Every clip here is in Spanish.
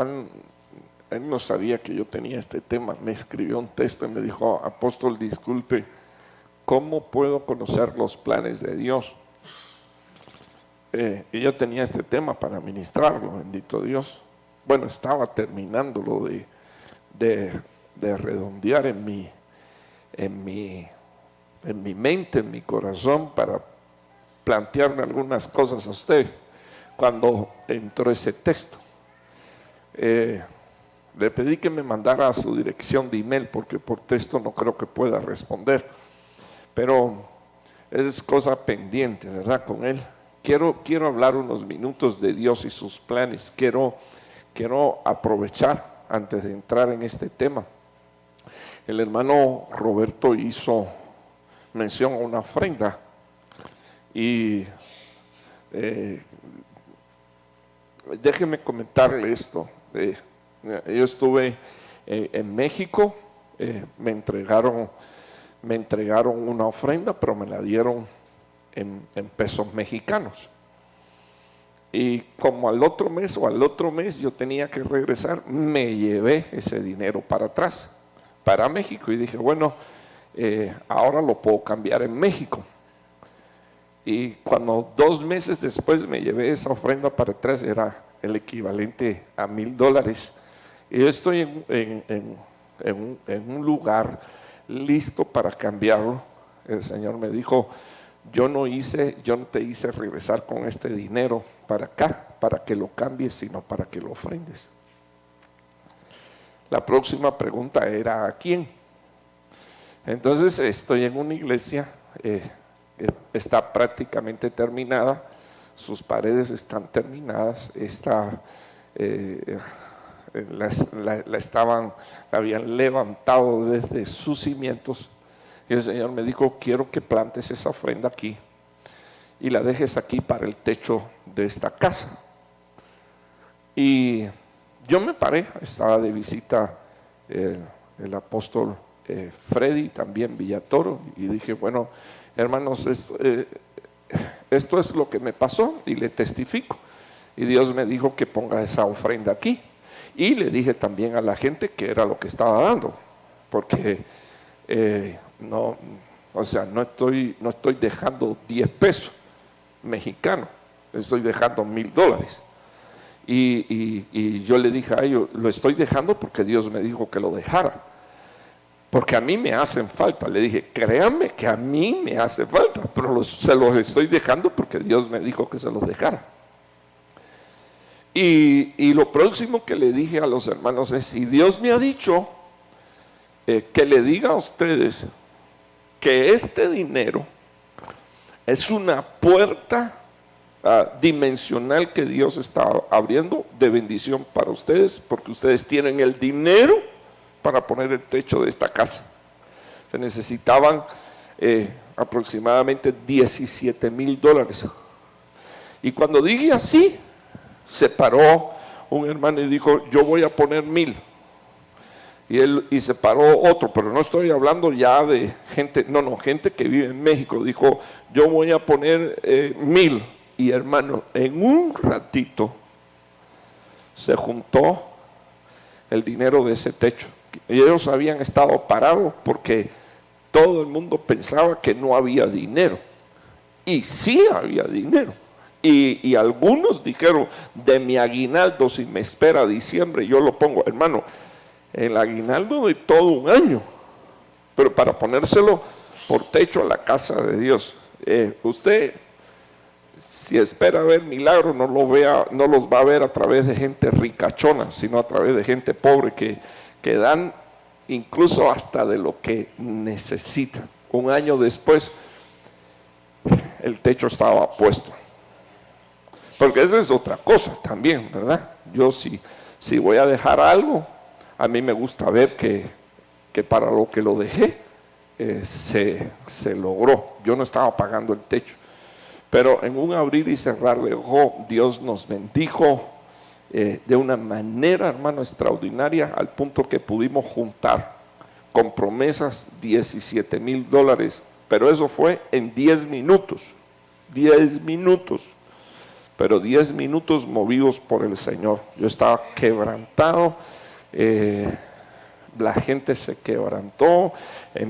él no sabía que yo tenía este tema, me escribió un texto y me dijo: apóstol, disculpe, ¿cómo puedo conocer los planes de Dios? Y yo tenía este tema para ministrarlo, bendito Dios. Bueno, estaba terminándolo de redondear en mi mente, en mi corazón, para plantearme algunas cosas a usted cuando entró ese texto. Le pedí que me mandara su dirección de email, porque por texto no creo que pueda responder, pero es cosa pendiente, ¿verdad? Con él quiero hablar unos minutos de Dios y sus planes. Quiero aprovechar antes de entrar en este tema. El hermano Roberto hizo mención a una ofrenda y déjeme comentarle esto. Yo estuve en México, me entregaron una ofrenda, pero me la dieron en pesos mexicanos. Y como al otro mes yo tenía que regresar, me llevé ese dinero para atrás, para México, y dije, bueno, ahora lo puedo cambiar en México. Y cuando 2 meses después me llevé esa ofrenda para atrás, era el equivalente a $1,000. Y yo estoy en un lugar listo para cambiarlo. El Señor me dijo: yo no te hice regresar con este dinero para acá, para que lo cambies, sino para que lo ofrendes. La próxima pregunta era: ¿a quién? Entonces estoy en una iglesia, está prácticamente terminada, sus paredes están terminadas, la habían levantado desde sus cimientos. Y el Señor me dijo: quiero que plantes esa ofrenda aquí y la dejes aquí para el techo de esta casa. Y yo me paré, estaba de visita el apóstol Freddy, también Villatoro, y dije: bueno, hermanos, esto es lo que me pasó, y le testifico. Y Dios me dijo que ponga esa ofrenda aquí. Y le dije también a la gente que era lo que estaba dando, porque no estoy dejando 10 pesos mexicanos, estoy dejando $1,000. Y yo le dije a ellos: lo estoy dejando porque Dios me dijo que lo dejara, porque a mí me hacen falta. Le dije: créanme que a mí me hace falta, pero se los estoy dejando porque Dios me dijo que se los dejara. Y lo próximo que le dije a los hermanos es: si Dios me ha dicho que le diga a ustedes que este dinero es una puerta dimensional que Dios está abriendo de bendición para ustedes, porque ustedes tienen el dinero para poner el techo de esta casa. Se necesitaban aproximadamente $17,000. Y cuando dije así, se paró un hermano y dijo: yo voy a poner 1,000. Y se paró otro, pero no estoy hablando ya de gente, gente que vive en México. Dijo: yo voy a poner 1,000. Y hermano, en un ratito se juntó el dinero de ese techo. Y ellos habían estado parados porque todo el mundo pensaba que no había dinero, y sí había dinero. Y algunos dijeron: de mi aguinaldo, si me espera diciembre, yo lo pongo. Hermano, el aguinaldo de todo un año, pero para ponérselo por techo a la casa de Dios. Usted, si espera ver milagros, no los va a ver a través de gente ricachona, sino a través de gente pobre que dan incluso hasta de lo que necesitan. Un año después, el techo estaba puesto. Porque esa es otra cosa también, ¿verdad? Yo si voy a dejar algo, a mí me gusta ver que para lo que lo dejé se logró. Yo no estaba pagando el techo, pero en un abrir y cerrar de ojo, Dios nos bendijo de una manera, hermano, extraordinaria, al punto que pudimos juntar con promesas $17,000. Pero eso fue en 10 minutos. 10 minutos. pero 10 minutos movidos por el Señor. Yo estaba quebrantado, la gente se quebrantó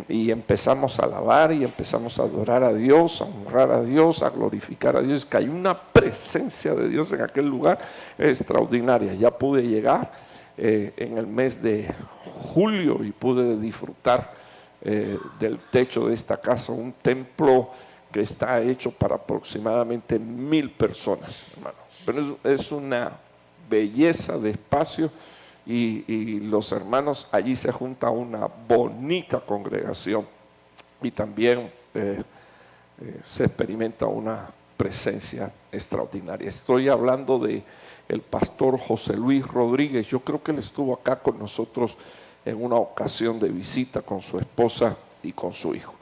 y empezamos a alabar y empezamos a adorar a Dios, a honrar a Dios, a glorificar a Dios. Que hay una presencia de Dios en aquel lugar extraordinaria. Ya pude llegar en el mes de julio y pude disfrutar del techo de esta casa, un templo que está hecho para aproximadamente 1000 personas, hermano. Pero es una belleza de espacio y los hermanos, allí se junta una bonita congregación y también se experimenta una presencia extraordinaria. Estoy hablando de el pastor José Luis Rodríguez. Yo creo que él estuvo acá con nosotros en una ocasión de visita con su esposa y con su hijo.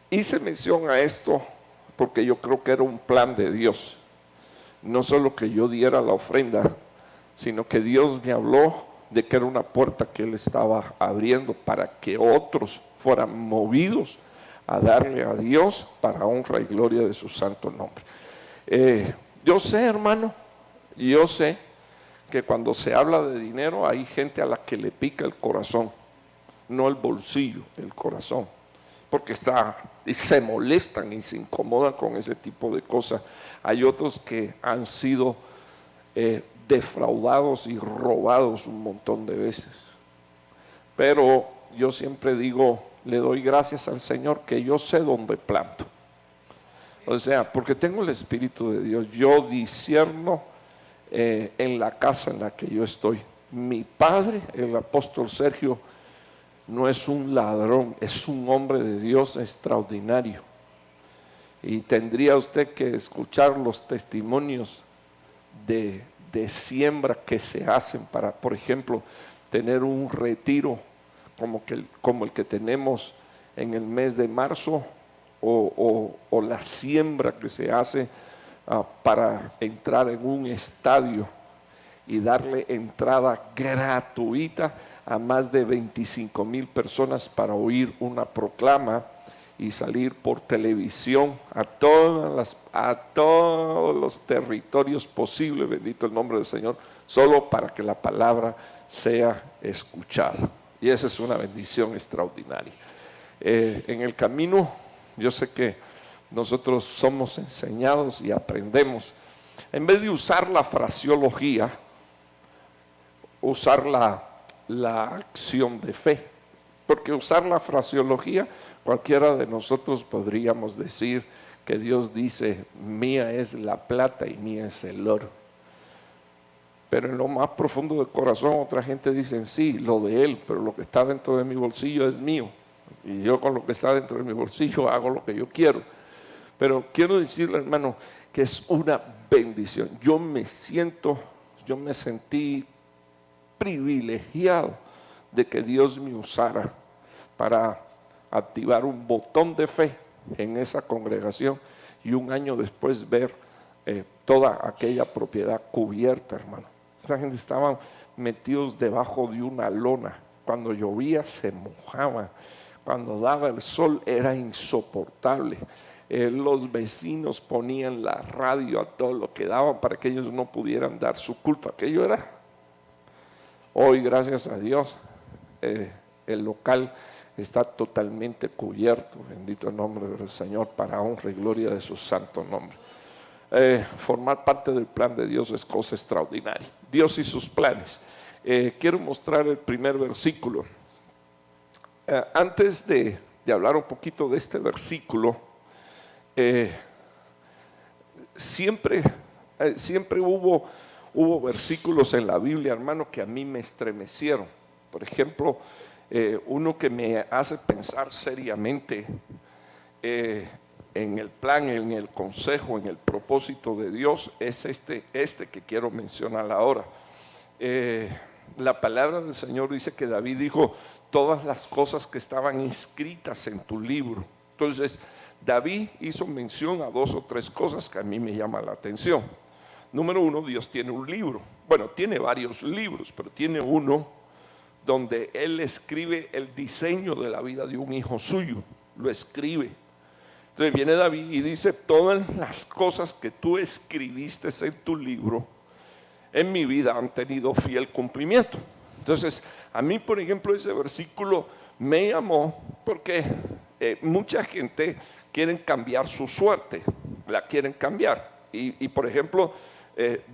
Hice mención a esto porque yo creo que era un plan de Dios. No solo que yo diera la ofrenda, sino que Dios me habló de que era una puerta que Él estaba abriendo para que otros fueran movidos a darle a Dios para honra y gloria de su santo nombre. Yo sé, hermano, yo sé que cuando se habla de dinero hay gente a la que le pica el corazón, no el bolsillo, el corazón, porque y se molestan y se incomodan con ese tipo de cosas. Hay otros que han sido defraudados y robados un montón de veces, pero yo siempre digo, le doy gracias al Señor que yo sé dónde planto. O sea, porque tengo el Espíritu de Dios, yo discierno en la casa en la que yo estoy. Mi padre, el apóstol Sergio, no es un ladrón, es un hombre de Dios extraordinario. Y tendría usted que escuchar los testimonios de siembra que se hacen para, por ejemplo, tener un retiro como el que tenemos en el mes de marzo, o la siembra que se hace para entrar en un estadio y darle entrada gratuita a más de 25,000 personas para oír una proclama y salir por televisión a todos los territorios posibles, bendito el nombre del Señor, solo para que la palabra sea escuchada. Y esa es una bendición extraordinaria. En el camino, yo sé que nosotros somos enseñados y aprendemos, en vez de usar la fraseología, usar la acción de fe. Porque usar la fraseología, cualquiera de nosotros podríamos decir que Dios dice, mía es la plata y mía es el oro. Pero en lo más profundo del corazón otra gente dice, sí, lo de él, pero lo que está dentro de mi bolsillo es mío. Y yo con lo que está dentro de mi bolsillo hago lo que yo quiero. Pero quiero decirle, hermano, que es una bendición. Yo me sentí privilegiado de que Dios me usara para activar un botón de fe en esa congregación y un año después ver toda aquella propiedad cubierta, hermano. Esa gente estaba metidos debajo de una lona. Cuando llovía se mojaban. Cuando daba el sol era insoportable. Los vecinos ponían la radio a todo lo que daban para que ellos no pudieran dar su culto. Aquello era. Hoy, gracias a Dios, el local está totalmente cubierto, bendito el nombre del Señor, para honra y gloria de su santo nombre. Formar parte del plan de Dios es cosa extraordinaria. Dios y sus planes. Quiero mostrar el primer versículo. Antes de hablar un poquito de este versículo, siempre hubo versículos en la Biblia, hermano, que a mí me estremecieron. Por ejemplo, uno que me hace pensar seriamente en el plan, en el consejo, en el propósito de Dios, es este que quiero mencionar ahora. La palabra del Señor dice que David dijo todas las cosas que estaban inscritas en tu libro. Entonces, David hizo mención a 2 o 3 cosas que a mí me llaman la atención. Número 1, Dios tiene un libro. Bueno, tiene varios libros, pero tiene uno donde Él escribe el diseño de la vida de un hijo suyo. Lo escribe. Entonces viene David y dice: todas las cosas que tú escribiste en tu libro en mi vida han tenido fiel cumplimiento. Entonces a mí, por ejemplo, ese versículo me llamó porque mucha gente quiere cambiar su suerte, la quieren cambiar. Y por ejemplo,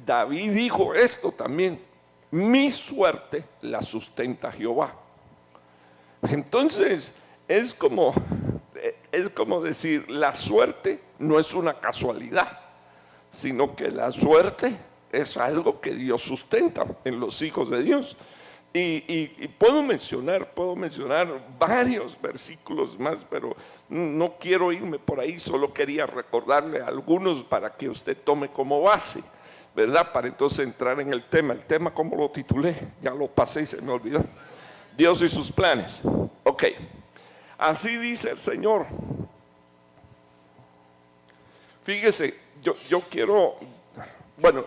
David dijo esto también: mi suerte la sustenta Jehová. Entonces es como decir, la suerte no es una casualidad, sino que la suerte es algo que Dios sustenta en los hijos de Dios. Y puedo mencionar varios versículos más, pero no quiero irme por ahí. Solo quería recordarle algunos para que usted tome como base, ¿verdad? Para entonces entrar en el tema. El tema, ¿cómo lo titulé? Ya lo pasé y se me olvidó. Dios y sus planes. Ok, así dice el Señor. Fíjese, yo quiero, bueno,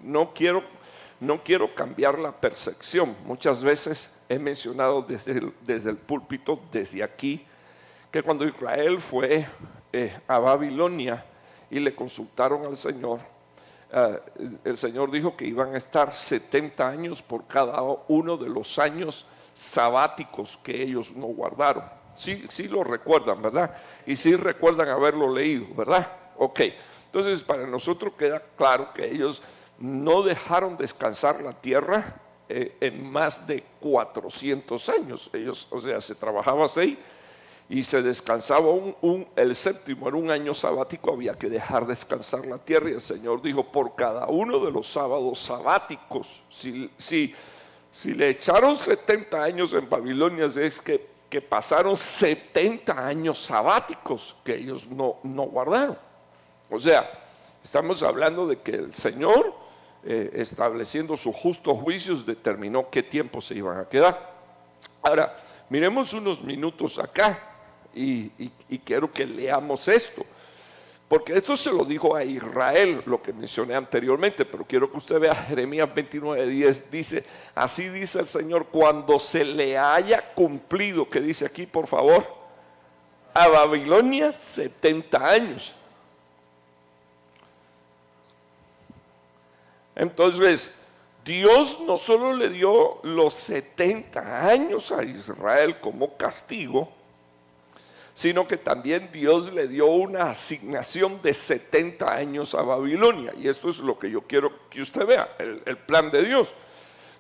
no quiero cambiar la percepción. Muchas veces he mencionado desde el púlpito, desde aquí, que cuando Israel fue a Babilonia y le consultaron al Señor, el Señor dijo que iban a estar 70 años por cada uno de los años sabáticos que ellos no guardaron. Sí lo recuerdan, ¿verdad? Y sí recuerdan haberlo leído, ¿verdad? Ok, entonces para nosotros queda claro que ellos no dejaron descansar la tierra en más de 400 años. Ellos, o sea, se trabajaba 6 y se descansaba el séptimo, era un año sabático, había que dejar descansar la tierra. Y el Señor dijo: por cada uno de los sábados sabáticos, si le echaron 70 años en Babilonia, es que pasaron 70 años sabáticos que ellos no guardaron. O sea, estamos hablando de que el Señor, estableciendo sus justos juicios, determinó qué tiempo se iban a quedar. Ahora, miremos unos minutos acá y quiero que leamos esto, porque esto se lo dijo a Israel, lo que mencioné anteriormente, pero quiero que usted vea Jeremías 29:10, dice: así dice el Señor, cuando se le haya cumplido, ¿qué dice aquí, por favor? A Babilonia 70 años. Entonces, Dios no solo le dio los 70 años a Israel como castigo, sino que también Dios le dio una asignación de 70 años a Babilonia. Y esto es lo que yo quiero que usted vea, el plan de Dios.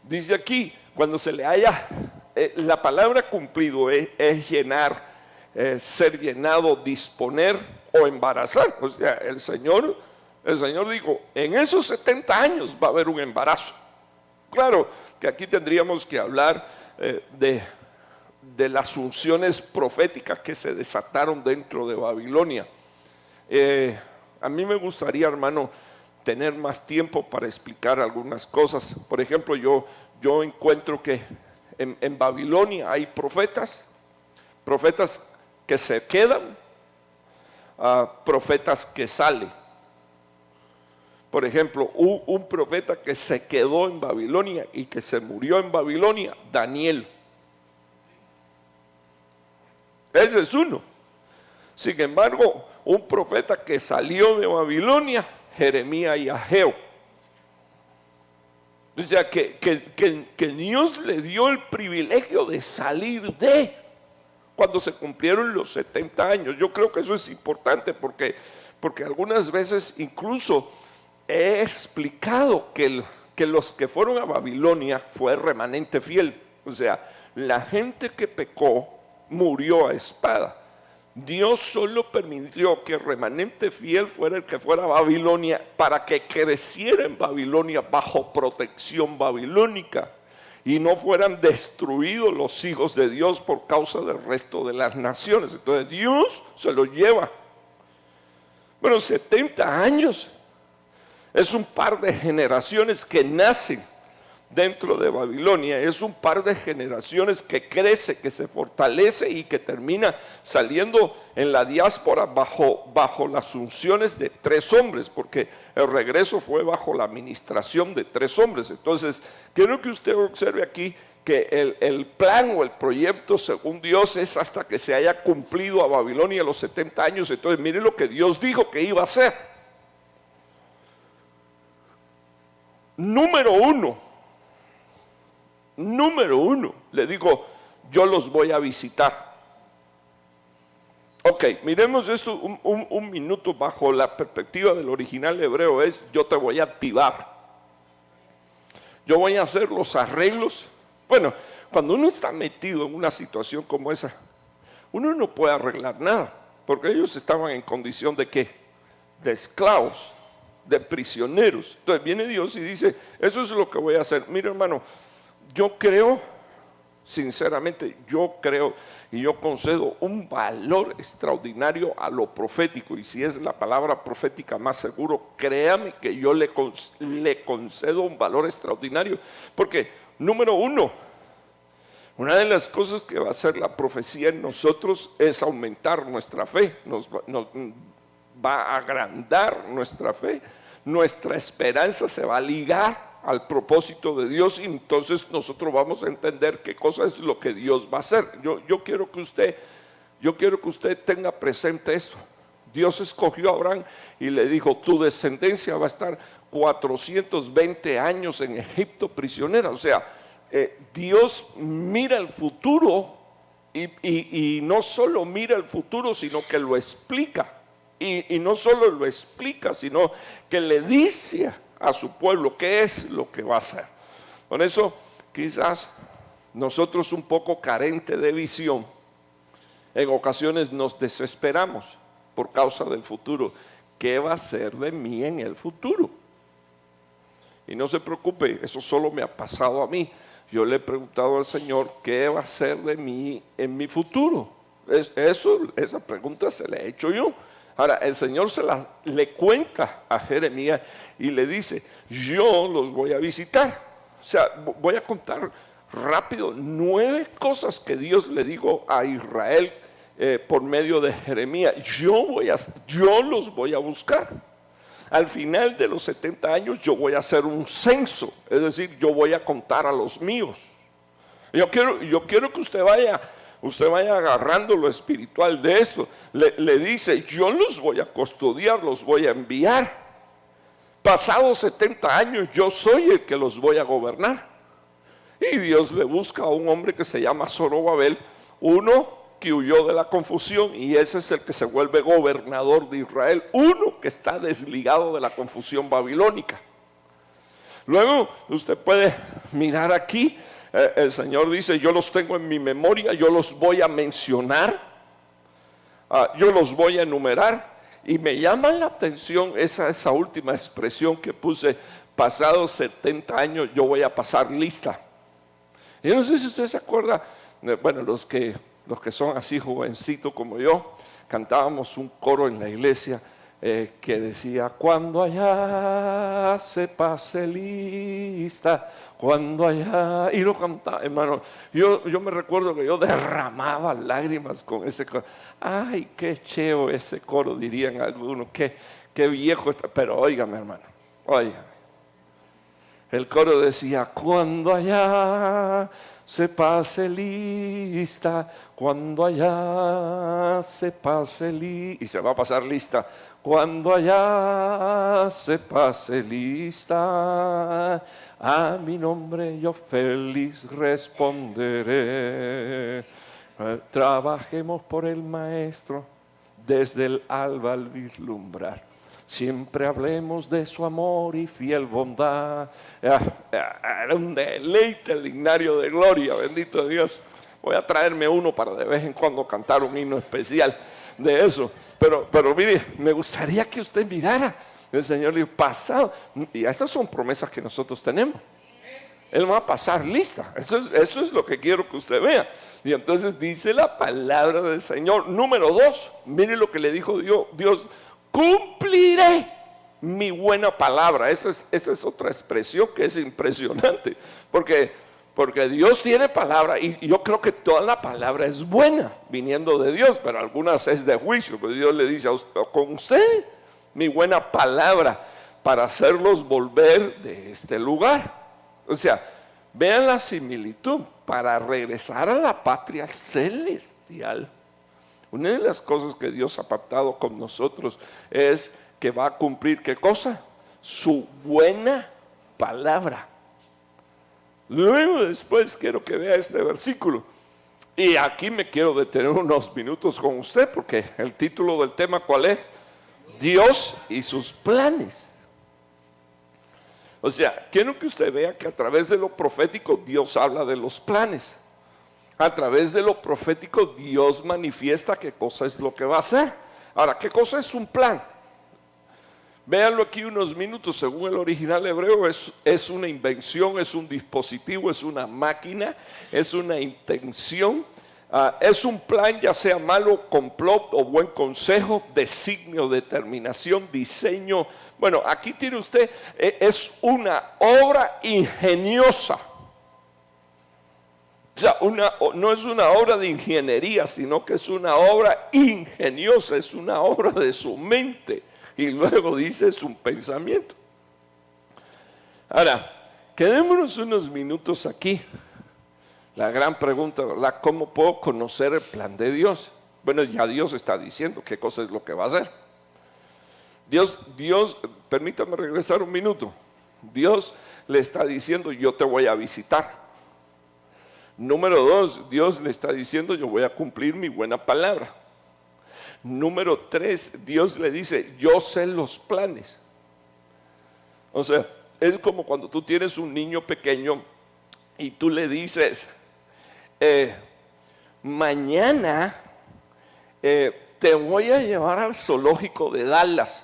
Dice aquí, cuando se le haya, la palabra cumplido es llenar, ser llenado, disponer o embarazar. O sea, el Señor dijo: en esos 70 años va a haber un embarazo. Claro que aquí tendríamos que hablar de las unciones proféticas que se desataron dentro de Babilonia. A mí me gustaría, hermano, tener más tiempo para explicar algunas cosas. Por ejemplo, yo encuentro que en Babilonia hay profetas que se quedan, profetas que salen. Por ejemplo, un profeta que se quedó en Babilonia y que se murió en Babilonia, Daniel. Ese es uno. Sin embargo, un profeta que salió de Babilonia, Jeremías y Ageo. O sea, que Dios le dio el privilegio de salir cuando se cumplieron los 70 años. Yo creo que eso es importante porque algunas veces incluso he explicado que los que fueron a Babilonia fue remanente fiel. O sea, la gente que pecó murió a espada. Dios solo permitió que el remanente fiel fuera el que fuera a Babilonia para que creciera en Babilonia bajo protección babilónica y no fueran destruidos los hijos de Dios por causa del resto de las naciones. Entonces Dios se los lleva. Bueno, 70 años es un par de generaciones que nacen dentro de Babilonia, es un par de generaciones que crece, que se fortalece y que termina saliendo en la diáspora bajo las unciones de 3 hombres, porque el regreso fue bajo la administración de 3 hombres. Entonces, quiero que usted observe aquí que el plan o el proyecto según Dios es hasta que se haya cumplido a Babilonia los 70 años. Entonces miren lo que Dios dijo que iba a hacer. Número uno, le digo, yo los voy a visitar. Ok, miremos esto un minuto bajo la perspectiva del original hebreo. Es: yo te voy a activar, yo voy a hacer los arreglos. Bueno, cuando uno está metido en una situación como esa, uno no puede arreglar nada, porque ellos estaban en condición de ¿qué? De esclavos, de prisioneros. Entonces viene Dios y dice: eso es lo que voy a hacer. Mira, hermano, yo creo, sinceramente, yo creo y yo concedo un valor extraordinario a lo profético. Y si es la palabra profética más seguro, créame que yo le concedo un valor extraordinario. Porque, número uno, una de las cosas que va a hacer la profecía en nosotros es aumentar nuestra fe. Nos va a agrandar nuestra fe. Nuestra esperanza se va a ligar al propósito de Dios, y entonces nosotros vamos a entender qué cosa es lo que Dios va a hacer. Yo quiero que usted tenga presente esto. Dios escogió a Abraham y le dijo: tu descendencia va a estar 420 años en Egipto prisionera. O sea, Dios mira el futuro y no solo mira el futuro, sino que lo explica. Y no solo lo explica, sino que le dice a su pueblo qué es lo que va a hacer. Por eso quizás nosotros, un poco carentes de visión, en ocasiones nos desesperamos por causa del futuro. ¿Qué va a ser de mí en el futuro? Y no se preocupe, eso solo me ha pasado a mí. Yo le he preguntado al Señor: ¿qué va a ser de mí en mi futuro? Esa pregunta se la he hecho yo. Ahora, el Señor le cuenta a Jeremías y le dice: yo los voy a visitar. O sea, voy a contar rápido 9 cosas que Dios le dijo a Israel por medio de Jeremías. Yo los voy a buscar. Al final de los 70 años yo voy a hacer un censo, es decir, yo voy a contar a los míos. Yo quiero que usted vaya agarrando lo espiritual de esto. Le dice: yo los voy a custodiar, los voy a enviar. Pasados 70 años yo soy el que los voy a gobernar. Y Dios le busca a un hombre que se llama Zorobabel, uno que huyó de la confusión, y ese es el que se vuelve gobernador de Israel, uno que está desligado de la confusión babilónica. Luego usted puede mirar aquí. El Señor dice: yo los tengo en mi memoria, yo los voy a mencionar, yo los voy a enumerar. Y me llama la atención esa última expresión que puse: pasados 70 años yo voy a pasar lista. Yo no sé si usted se acuerda, bueno, los que son así jovencitos como yo, cantábamos un coro en la iglesia que decía: cuando allá se pase lista, cuando allá, y lo cantaba, hermano. Yo me recuerdo que yo derramaba lágrimas con ese coro. Ay, qué cheo ese coro, dirían algunos, qué viejo está. Pero óigame, hermano, óigame. El coro decía: cuando allá se pase lista, cuando allá se pase lista, y se va a pasar lista. Cuando allá se pase lista, a mi nombre yo feliz responderé. Trabajemos por el Maestro desde el alba al vislumbrar. Siempre hablemos de su amor y fiel bondad. Era un deleite el himnario de gloria, bendito Dios. Voy a traerme uno para de vez en cuando cantar un himno especial de eso. Pero mire, me gustaría que usted mirara. El Señor le dijo: pasado. Y estas son promesas que nosotros tenemos. Él va a pasar lista. Eso es lo que quiero que usted vea. Y entonces dice la palabra del Señor. Número 2, mire lo que le dijo Dios: cumpliré mi buena palabra. Esa es otra expresión que es impresionante, porque Dios tiene palabra, y yo creo que toda la palabra es buena viniendo de Dios, pero algunas es de juicio. Pues Dios le dice: con usted mi buena palabra para hacerlos volver de este lugar. O sea, vean la similitud. para regresar a la patria celestial. Una de las cosas que Dios ha pactado con nosotros es que va a cumplir, ¿qué cosa? Su buena palabra. Luego después quiero que vea este versículo. Y aquí me quiero detener unos minutos con usted, porque el título del tema, ¿cuál es? Dios y sus planes. O sea, quiero que usted vea que a través de lo profético Dios habla de los planes. A través de lo profético Dios manifiesta qué cosa es lo que va a hacer. Ahora, ¿qué cosa es un plan? Véanlo aquí unos minutos. Según el original hebreo es una invención, es un dispositivo, es una máquina, es una intención, es un plan, ya sea malo, complot o buen consejo, designio, determinación, diseño. Bueno, aquí tiene usted, es una obra ingeniosa. O sea, no es una obra de ingeniería, sino que es una obra ingeniosa, es una obra de su mente. Y luego dice es un pensamiento. Ahora, quedémonos unos minutos aquí. La gran pregunta, ¿verdad? ¿Cómo puedo conocer el plan de Dios? Bueno, ya Dios está diciendo qué cosa es lo que va a hacer. Dios, permítame regresar un minuto. Dios le está diciendo, yo te voy a visitar. Número 2, Dios le está diciendo, yo voy a cumplir mi buena palabra. Número 3, Dios le dice, yo sé los planes. O sea, es como cuando tú tienes un niño pequeño y tú le dices, mañana te voy a llevar al zoológico de Dallas.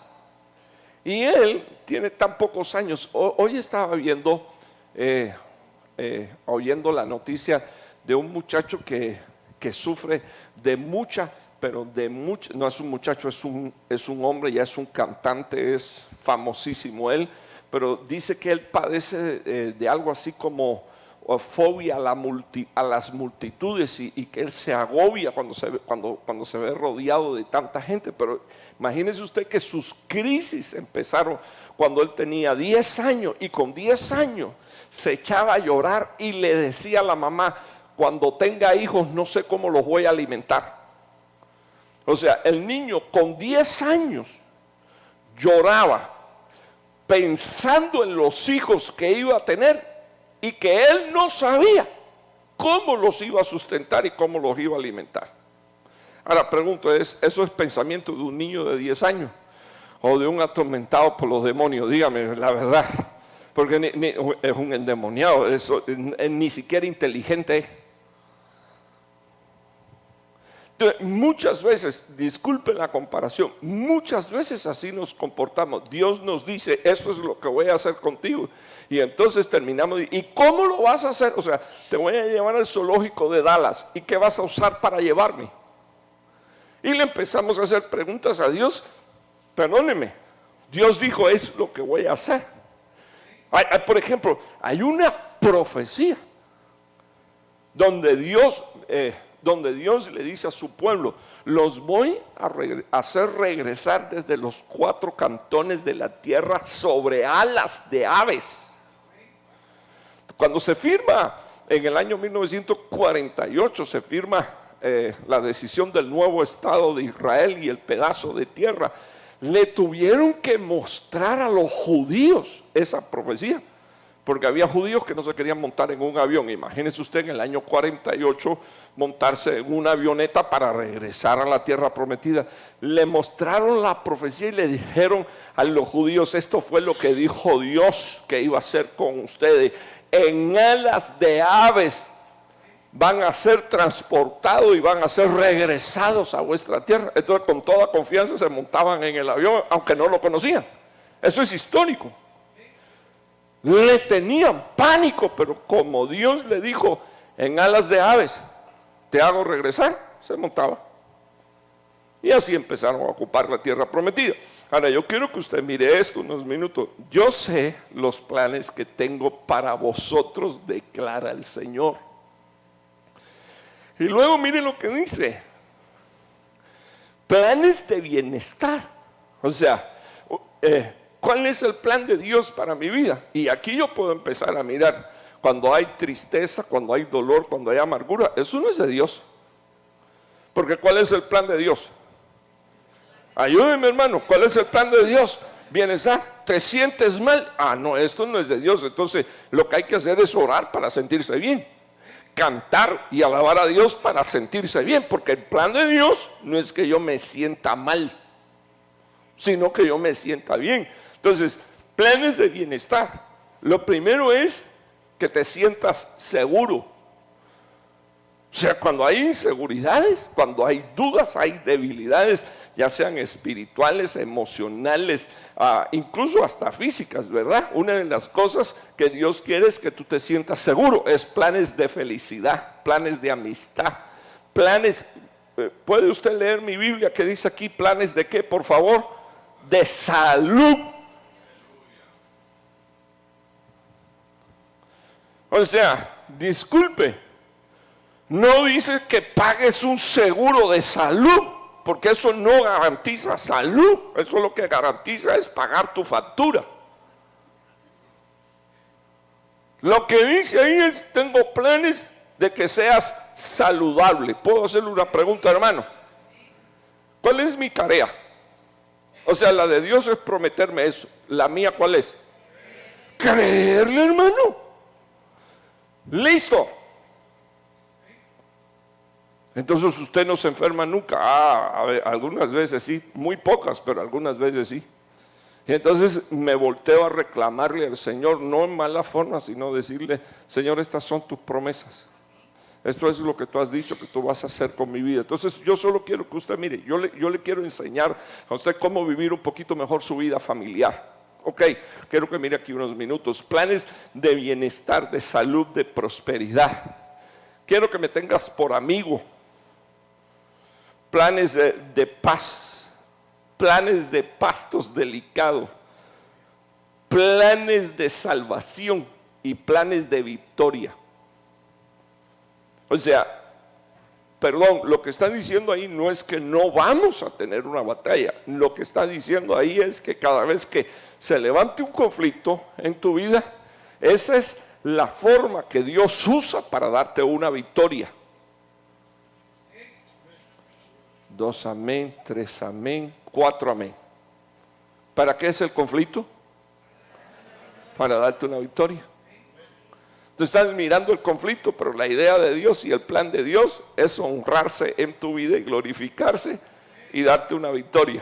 Y él tiene tan pocos años. Hoy estaba viendo, oyendo la noticia de un muchacho que sufre de mucha, no es un muchacho, es un hombre, ya es un cantante, es famosísimo él, pero dice que él padece de algo así como fobia a las multitudes y que él se agobia cuando se ve rodeado de tanta gente. Pero imagínese usted que sus crisis empezaron cuando él tenía 10 años y con 10 años se echaba a llorar y le decía a la mamá, cuando tenga hijos no sé cómo los voy a alimentar. O sea, el niño con 10 años lloraba pensando en los hijos que iba a tener y que él no sabía cómo los iba a sustentar y cómo los iba a alimentar. Ahora pregunto, ¿eso es pensamiento de un niño de 10 años o de un atormentado por los demonios? Dígame la verdad, porque es un endemoniado, ni siquiera inteligente es. Entonces, muchas veces, disculpen la comparación, muchas veces así nos comportamos. Dios nos dice, esto es lo que voy a hacer contigo. Y entonces terminamos, ¿y cómo lo vas a hacer? O sea, te voy a llevar al zoológico de Dallas. ¿Y qué vas a usar para llevarme? Y le empezamos a hacer preguntas a Dios. Perdóneme, Dios dijo, es lo que voy a hacer. Por ejemplo, hay una profecía donde Dios le dice a su pueblo, los voy a hacer regresar desde los 4 cantones de la tierra sobre alas de aves. Cuando se firma en el año 1948, se firma la decisión del nuevo Estado de Israel y el pedazo de tierra, le tuvieron que mostrar a los judíos esa profecía. Porque había judíos que no se querían montar en un avión. Imagínese usted en el año 48 montarse en una avioneta para regresar a la tierra prometida. Le mostraron la profecía y le dijeron a los judíos, esto fue lo que dijo Dios que iba a hacer con ustedes. En alas de aves van a ser transportados y van a ser regresados a vuestra tierra. Entonces con toda confianza se montaban en el avión, aunque no lo conocían. Eso es histórico. Le tenían pánico, pero como Dios le dijo, en alas de aves, te hago regresar, se montaba. Y así empezaron a ocupar la tierra prometida. Ahora yo quiero que usted mire esto unos minutos. Yo sé los planes que tengo para vosotros, declara el Señor. Y luego mire lo que dice. Planes de bienestar. O sea, ¿cuál es el plan de Dios para mi vida? Y aquí yo puedo empezar a mirar cuando hay tristeza, cuando hay dolor, cuando hay amargura, eso no es de Dios. Porque ¿cuál es el plan de Dios? Ayúdeme, hermano, ¿cuál es el plan de Dios? Bienestar. ¿Te sientes mal? Ah, no, esto no es de Dios. Entonces lo que hay que hacer es orar para sentirse bien, cantar y alabar a Dios para sentirse bien, porque el plan de Dios no es que yo me sienta mal, sino que yo me sienta bien. Entonces, planes de bienestar. Lo primero es que te sientas seguro. O sea, cuando hay inseguridades, cuando hay dudas, hay debilidades, ya sean espirituales, emocionales, incluso hasta físicas, ¿verdad? Una de las cosas que Dios quiere es que tú te sientas seguro. Es planes de felicidad, planes de amistad, planes. ¿Puede usted leer mi Biblia que dice aquí planes de qué, por favor? De salud. O sea, disculpe, no dice que pagues un seguro de salud, porque eso no garantiza salud. Eso lo que garantiza es pagar tu factura. Lo que dice ahí es: tengo planes de que seas saludable. ¿Puedo hacerle una pregunta, hermano? ¿Cuál es mi tarea? O sea, la de Dios es prometerme eso. ¿La mía cuál es? Creerle, hermano. Listo. Entonces usted no se enferma nunca. A ver, algunas veces sí, muy pocas, pero algunas veces sí. Y entonces me volteo a reclamarle al Señor, no en mala forma, sino decirle: Señor, estas son tus promesas. Esto es lo que tú has dicho que tú vas a hacer con mi vida. Entonces yo solo quiero que usted mire, yo le quiero enseñar a usted cómo vivir un poquito mejor su vida familiar. Ok, quiero que mire aquí unos minutos. Planes de bienestar, de salud, de prosperidad. Quiero que me tengas por amigo. Planes de paz, planes de pastos delicados, planes de salvación y planes de victoria. O sea, perdón, lo que está diciendo ahí no es que no vamos a tener una batalla. Lo que está diciendo ahí es que cada vez que se levante un conflicto en tu vida, esa es la forma que Dios usa para darte una victoria. 2 amén, 3 amén, 4 amén. ¿Para qué es el conflicto? Para darte una victoria. Tú estás mirando el conflicto, pero la idea de Dios y el plan de Dios es honrarse en tu vida y glorificarse y darte una victoria.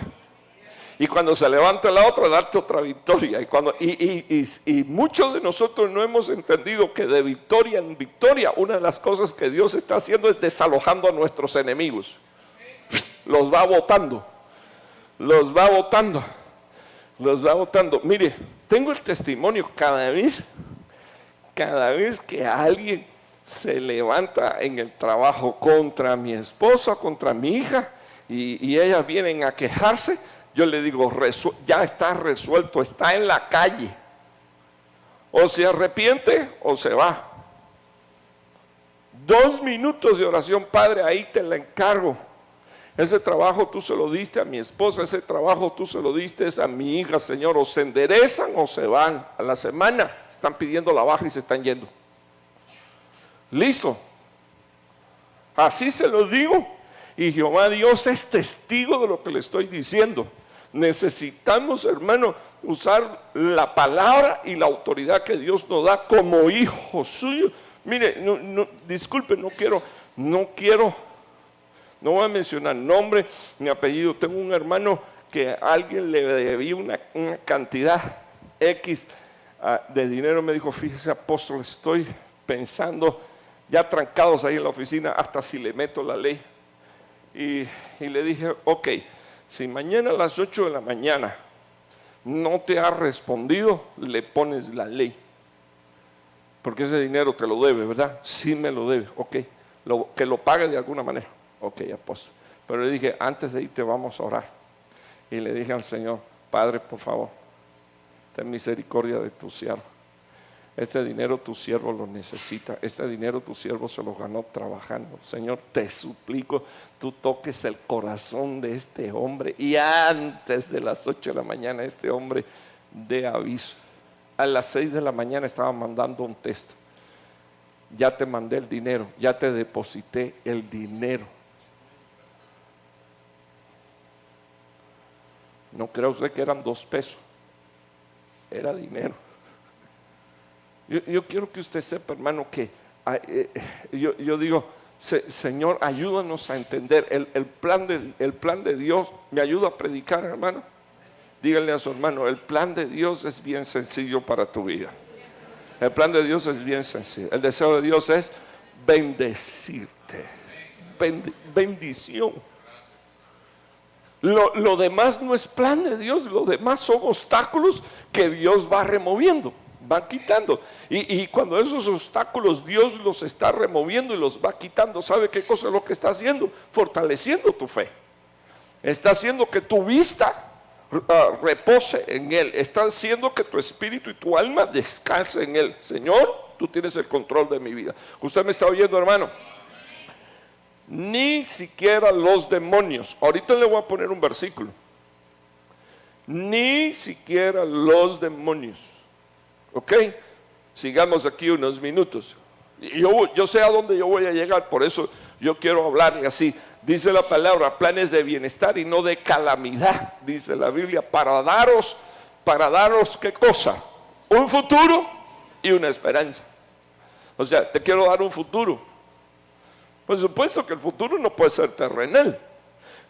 Y cuando se levanta la otra, darte otra victoria. Y muchos de nosotros no hemos entendido que de victoria en victoria, una de las cosas que Dios está haciendo es desalojando a nuestros enemigos. Los va botando, los va botando, los va botando. Mire, tengo el testimonio cada vez que alguien se levanta en el trabajo contra mi esposa, contra mi hija, y ellas vienen a quejarse, yo le digo: ya está resuelto, está en la calle. O se arrepiente o se va. 2 minutos de oración: Padre, ahí te la encargo. Ese trabajo tú se lo diste a mi esposa, ese trabajo tú se lo diste a mi hija, Señor. O se enderezan o se van. A la semana están pidiendo la baja y se están yendo. Listo. Así se lo digo. Y Jehová Dios es testigo de lo que le estoy diciendo. Necesitamos, hermano, usar la palabra y la autoridad que Dios nos da como hijos suyos. Mire, disculpe, no voy a mencionar nombre ni apellido. Tengo un hermano que a alguien le debía una cantidad X de dinero. Me dijo: fíjese, apóstol, estoy pensando, ya trancados ahí en la oficina, hasta si le meto la ley. Y le dije: ok, si mañana a las 8 de la mañana no te ha respondido, le pones la ley. Porque ese dinero te lo debe, ¿verdad? Sí me lo debe, ok, que lo pague de alguna manera. Ok, apóstol. Pero le dije: antes de irte vamos a orar. Y le dije al Señor: Padre, por favor, ten misericordia de tu siervo. Este dinero tu siervo lo necesita. Este dinero tu siervo se lo ganó trabajando. Señor, te suplico, tú toques el corazón de este hombre. Y antes de las 8 de la mañana este hombre dé aviso. A las 6 de la mañana estaba mandando un texto. ya te mandé el dinero, ya te deposité el dinero. No crea usted que eran 2 pesos, era dinero. Yo quiero que usted sepa, hermano, que yo digo, Señor, ayúdanos a entender el plan de Dios. ¿Me ayuda a predicar, hermano? Díganle a su hermano, el plan de Dios es bien sencillo para tu vida. El plan de Dios es bien sencillo. El deseo de Dios es bendecirte. Bendición. Lo demás no es plan de Dios, lo demás son obstáculos que Dios va removiendo, va quitando. Y cuando esos obstáculos Dios los está removiendo y los va quitando, ¿sabe qué cosa es lo que está haciendo? Fortaleciendo tu fe. Está haciendo que tu vista repose en Él. Está haciendo que tu espíritu y tu alma descanse en Él. Señor, tú tienes el control de mi vida. ¿Usted me está oyendo, hermano? Ni siquiera los demonios. Ahorita le voy a poner un versículo. Ni siquiera los demonios. ¿Ok? Sigamos aquí unos minutos. Yo sé a dónde yo voy a llegar, por eso yo quiero hablarle así. Dice la palabra, planes de bienestar y no de calamidad, dice la Biblia, para daros, ¿qué cosa? Un futuro y una esperanza. O sea, te quiero dar un futuro. Por supuesto que el futuro no puede ser terrenal.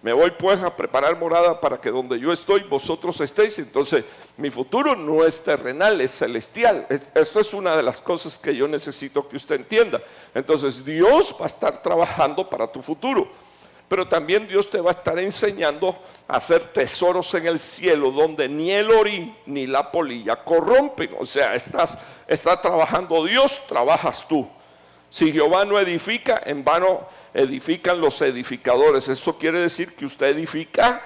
Me voy pues a preparar morada para que donde yo estoy vosotros estéis. Entonces mi futuro no es terrenal, es celestial. Esto es una de las cosas que yo necesito que usted entienda. Entonces Dios va a estar trabajando para tu futuro, pero también Dios te va a estar enseñando a hacer tesoros en el cielo donde ni el orín ni la polilla corrompen. O sea, está trabajando Dios, trabajas tú. Si Jehová no edifica, en vano edifican los edificadores. Eso quiere decir que usted edifica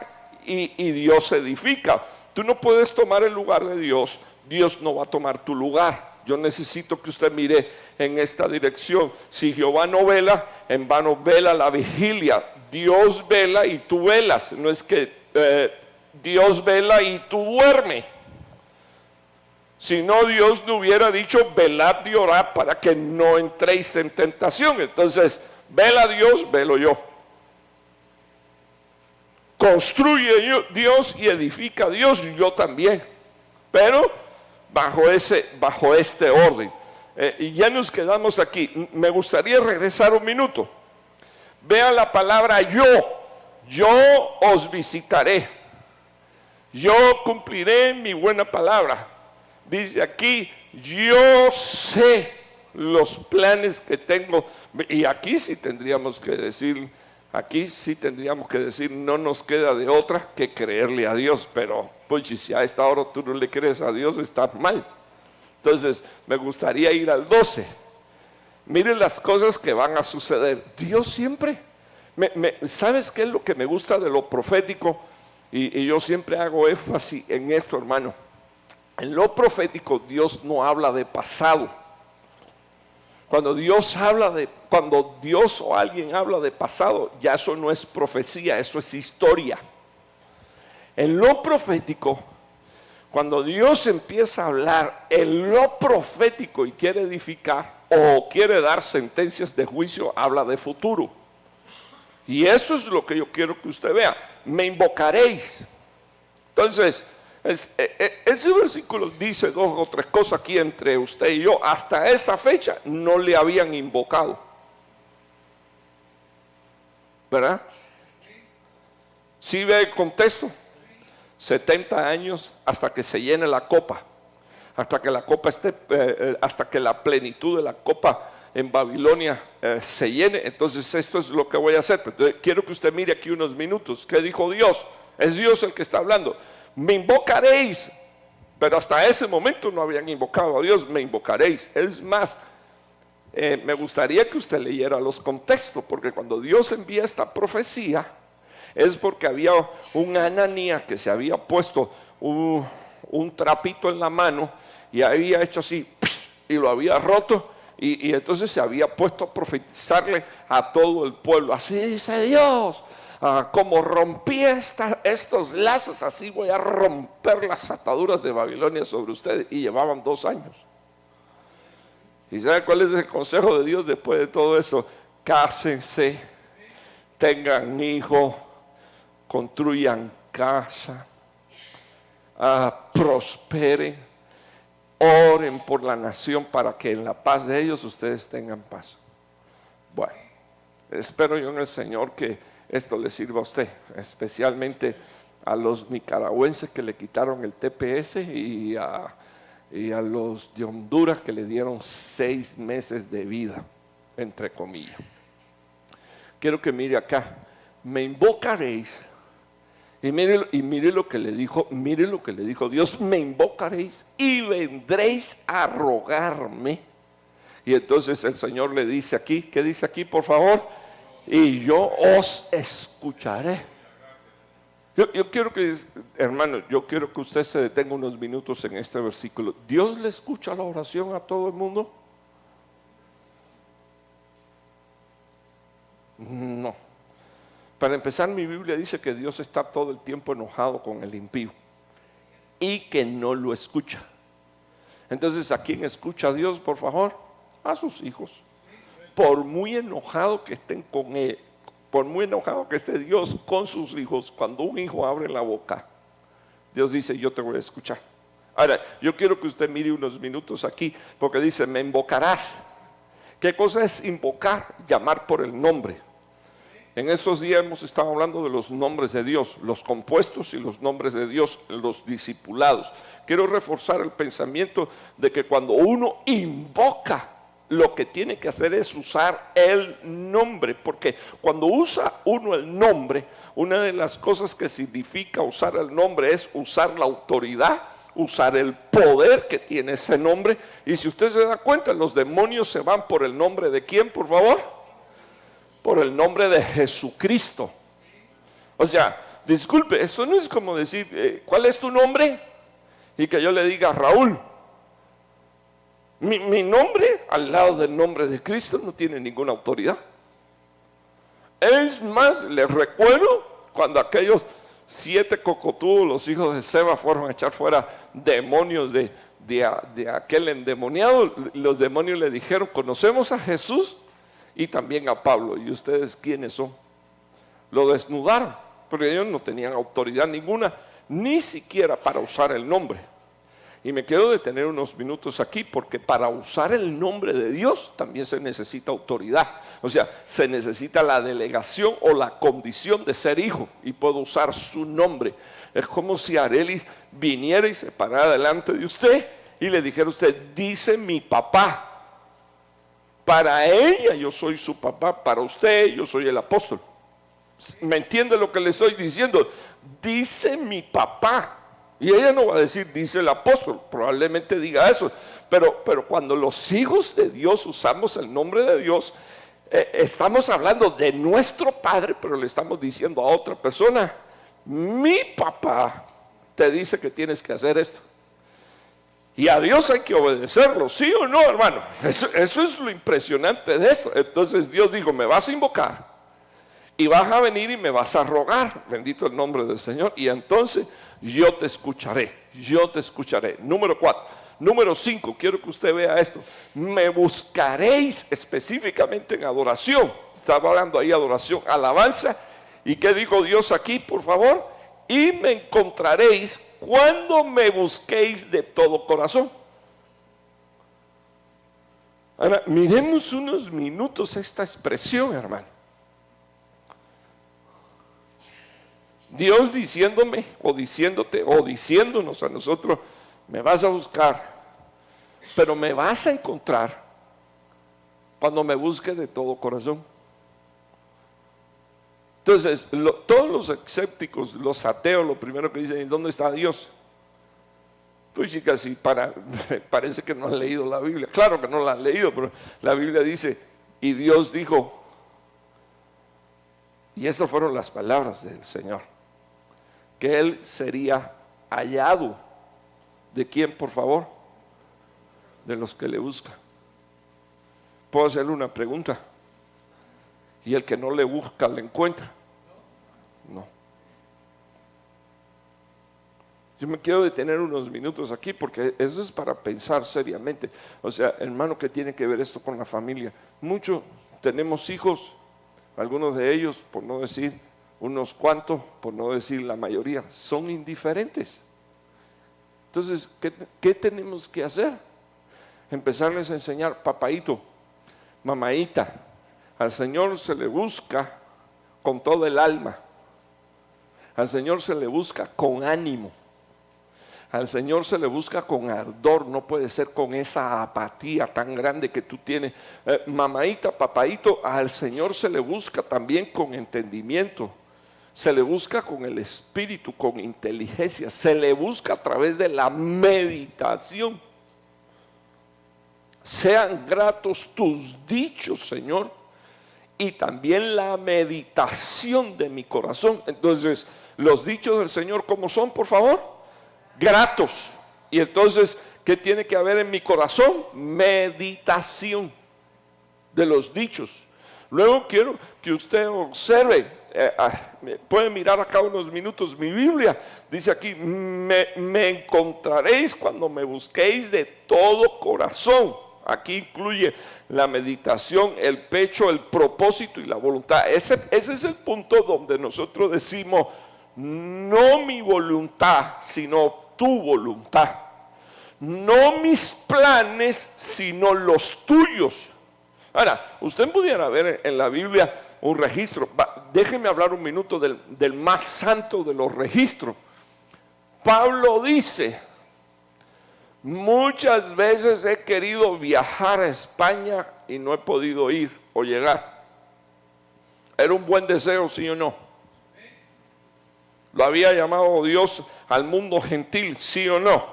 y Dios edifica. Tú no puedes tomar el lugar de Dios, Dios no va a tomar tu lugar. Yo necesito que usted mire en esta dirección. Si Jehová no vela, en vano vela la vigilia. Dios vela y tú velas. No es que Dios vela y tú duermes. Si no, Dios no hubiera dicho velad y orad para que no entréis en tentación. Entonces, vela Dios, velo yo. Construye Dios y edifica Dios, yo también. Pero bajo este orden. Y ya nos quedamos aquí. Me gustaría regresar un minuto. Vean la palabra yo os visitaré. Yo cumpliré mi buena palabra. Dice aquí, yo sé los planes que tengo. Y aquí sí tendríamos que decir, no nos queda de otra que creerle a Dios. Pero pues si a esta hora tú no le crees a Dios, estás mal. Entonces me gustaría ir al 12. Miren las cosas que van a suceder. Dios siempre, ¿sabes qué es lo que me gusta de lo profético? Y yo siempre hago énfasis en esto, hermano. En lo profético Dios no habla de pasado. Cuando Dios o alguien habla de pasado, ya eso no es profecía, eso es historia. En lo profético, cuando Dios empieza a hablar en lo profético y quiere edificar o quiere dar sentencias de juicio, habla de futuro. Y eso es lo que yo quiero que usted vea. Me invocaréis. Entonces, ese versículo dice 2 o 3 cosas aquí entre usted y yo. Hasta esa fecha no le habían invocado, ¿verdad? ¿Sí ve el contexto? 70 años hasta que se llene la copa, hasta que la copa esté, hasta que la plenitud de la copa en Babilonia se llene. Entonces esto es lo que voy a hacer. Entonces, quiero que usted mire aquí unos minutos. ¿Qué dijo Dios? Es Dios el que está hablando. Me invocaréis, pero hasta ese momento no habían invocado a Dios. Me invocaréis. Es más, me gustaría que usted leyera los contextos, porque cuando Dios envía esta profecía es porque había un Ananías que se había puesto un trapito en la mano y había hecho así y lo había roto, y entonces se había puesto a profetizarle a todo el pueblo. Así dice Dios, como rompí estos lazos, así voy a romper las ataduras de Babilonia sobre ustedes. Y llevaban 2 años. ¿Y sabe cuál es el consejo de Dios después de todo eso? Cásense, tengan hijos, construyan casa, prosperen, oren por la nación para que en la paz de ellos ustedes tengan paz. Bueno, espero yo en el Señor que esto le sirva a usted, especialmente a los nicaragüenses que le quitaron el TPS y a los de Honduras que le dieron 6 meses de vida, entre comillas. Quiero que mire acá, me invocaréis. Y mire lo que le dijo, mire lo que le dijo Dios: me invocaréis y vendréis a rogarme. Y entonces el Señor le dice aquí, ¿qué dice aquí, por favor? Y yo os escucharé. Yo quiero que, hermano, yo quiero que usted se detenga unos minutos en este versículo. ¿Dios le escucha la oración a todo el mundo? No. Para empezar, mi Biblia dice que Dios está todo el tiempo enojado con el impío y que no lo escucha. Entonces, ¿a quién escucha Dios, por favor? A sus hijos. Por muy enojado que estén con él, por muy enojado que esté Dios con sus hijos, cuando un hijo abre la boca, Dios dice: yo te voy a escuchar. Ahora, yo quiero que usted mire unos minutos aquí, porque dice: me invocarás. ¿Qué cosa es invocar? Llamar por el nombre. En estos días hemos estado hablando de los nombres de Dios, los compuestos y los nombres de Dios, los discipulados. Quiero reforzar el pensamiento de que cuando uno invoca, lo que tiene que hacer es usar el nombre, porque cuando usa uno el nombre, una de las cosas que significa usar el nombre es usar la autoridad, usar el poder que tiene ese nombre. Y si usted se da cuenta, los demonios se van por el nombre de ¿quién, por favor? Por el nombre de Jesucristo. O sea, disculpe, eso no es como decir ¿cuál es tu nombre? Y que yo le diga Raúl. Mi nombre al lado del nombre de Cristo no tiene ninguna autoridad. Es más, les recuerdo cuando aquellos 7 cocotudos, los hijos de Seba, fueron a echar fuera demonios de aquel endemoniado. Los demonios le dijeron: conocemos a Jesús y también a Pablo, ¿y ustedes quiénes son? Lo desnudaron, porque ellos no tenían autoridad ninguna, ni siquiera para usar el nombre. Y me quiero detener unos minutos aquí, porque para usar el nombre de Dios también se necesita autoridad. O sea, se necesita la delegación o la condición de ser hijo, y puedo usar su nombre. Es como si Arelis viniera y se parara delante de usted y le dijera a usted: dice mi papá. Para ella yo soy su papá, para usted yo soy el apóstol. ¿Me entiende lo que le estoy diciendo? Dice mi papá. Y ella no va a decir dice el apóstol, probablemente diga eso. Pero cuando los hijos de Dios usamos el nombre de Dios, estamos hablando de nuestro Padre, pero le estamos diciendo a otra persona: mi papá te dice que tienes que hacer esto. Y a Dios hay que obedecerlo, ¿sí o no, hermano? Eso es lo impresionante de eso. Entonces Dios dijo: me vas a invocar y vas a venir y me vas a rogar, bendito el nombre del Señor, y entonces yo te escucharé, yo te escucharé. Número 4. Número 5, quiero que usted vea esto: me buscaréis específicamente en adoración. Estaba hablando ahí adoración, alabanza. ¿Y qué dijo Dios aquí, por favor? Y me encontraréis cuando me busquéis de todo corazón. Ahora, miremos unos minutos esta expresión, hermano. Dios diciéndome, o diciéndote, o diciéndonos a nosotros: me vas a buscar, pero me vas a encontrar cuando me busques de todo corazón. Entonces, todos los escépticos, los ateos, lo primero que dicen: ¿dónde está Dios? Pues chicas, parece que no han leído la Biblia. Claro que no la han leído, pero la Biblia dice: y Dios dijo, y estas fueron las palabras del Señor, que Él sería hallado. ¿De quién, por favor? De los que le buscan. ¿Puedo hacerle una pregunta? ¿Y el que no le busca, le encuentra? No. Yo me quiero detener unos minutos aquí porque eso es para pensar seriamente. O sea, hermano, ¿qué tiene que ver esto con la familia? Muchos tenemos hijos, algunos de ellos, por no decir unos cuantos, por no decir la mayoría, son indiferentes. Entonces, ¿qué tenemos que hacer? Empezarles a enseñar, papaíto, mamaíta, al Señor se le busca con todo el alma, al Señor se le busca con ánimo, al Señor se le busca con ardor, no puede ser con esa apatía tan grande que tú tienes. Mamaíta, papaíto, al Señor se le busca también con entendimiento, se le busca con el espíritu, con inteligencia, se le busca a través de la meditación. Sean gratos tus dichos, Señor, y también la meditación de mi corazón. Entonces, los dichos del Señor, ¿cómo son, por favor? Gratos. Y entonces, ¿qué tiene que haber en mi corazón? Meditación de los dichos. Luego quiero que usted observe, puede mirar acá unos minutos mi Biblia, dice aquí, me encontraréis cuando me busquéis de todo corazón. Aquí incluye la meditación, el pecho, el propósito y la voluntad. Ese es el punto donde nosotros decimos, no mi voluntad, sino tu voluntad. No mis planes, sino los tuyos. Ahora, usted pudiera ver en la Biblia un registro. Déjeme hablar un minuto del más santo de los registros. Pablo dice, muchas veces he querido viajar a España y no he podido ir o llegar. Era un buen deseo, ¿sí o no? Lo había llamado Dios al mundo gentil, ¿sí o no?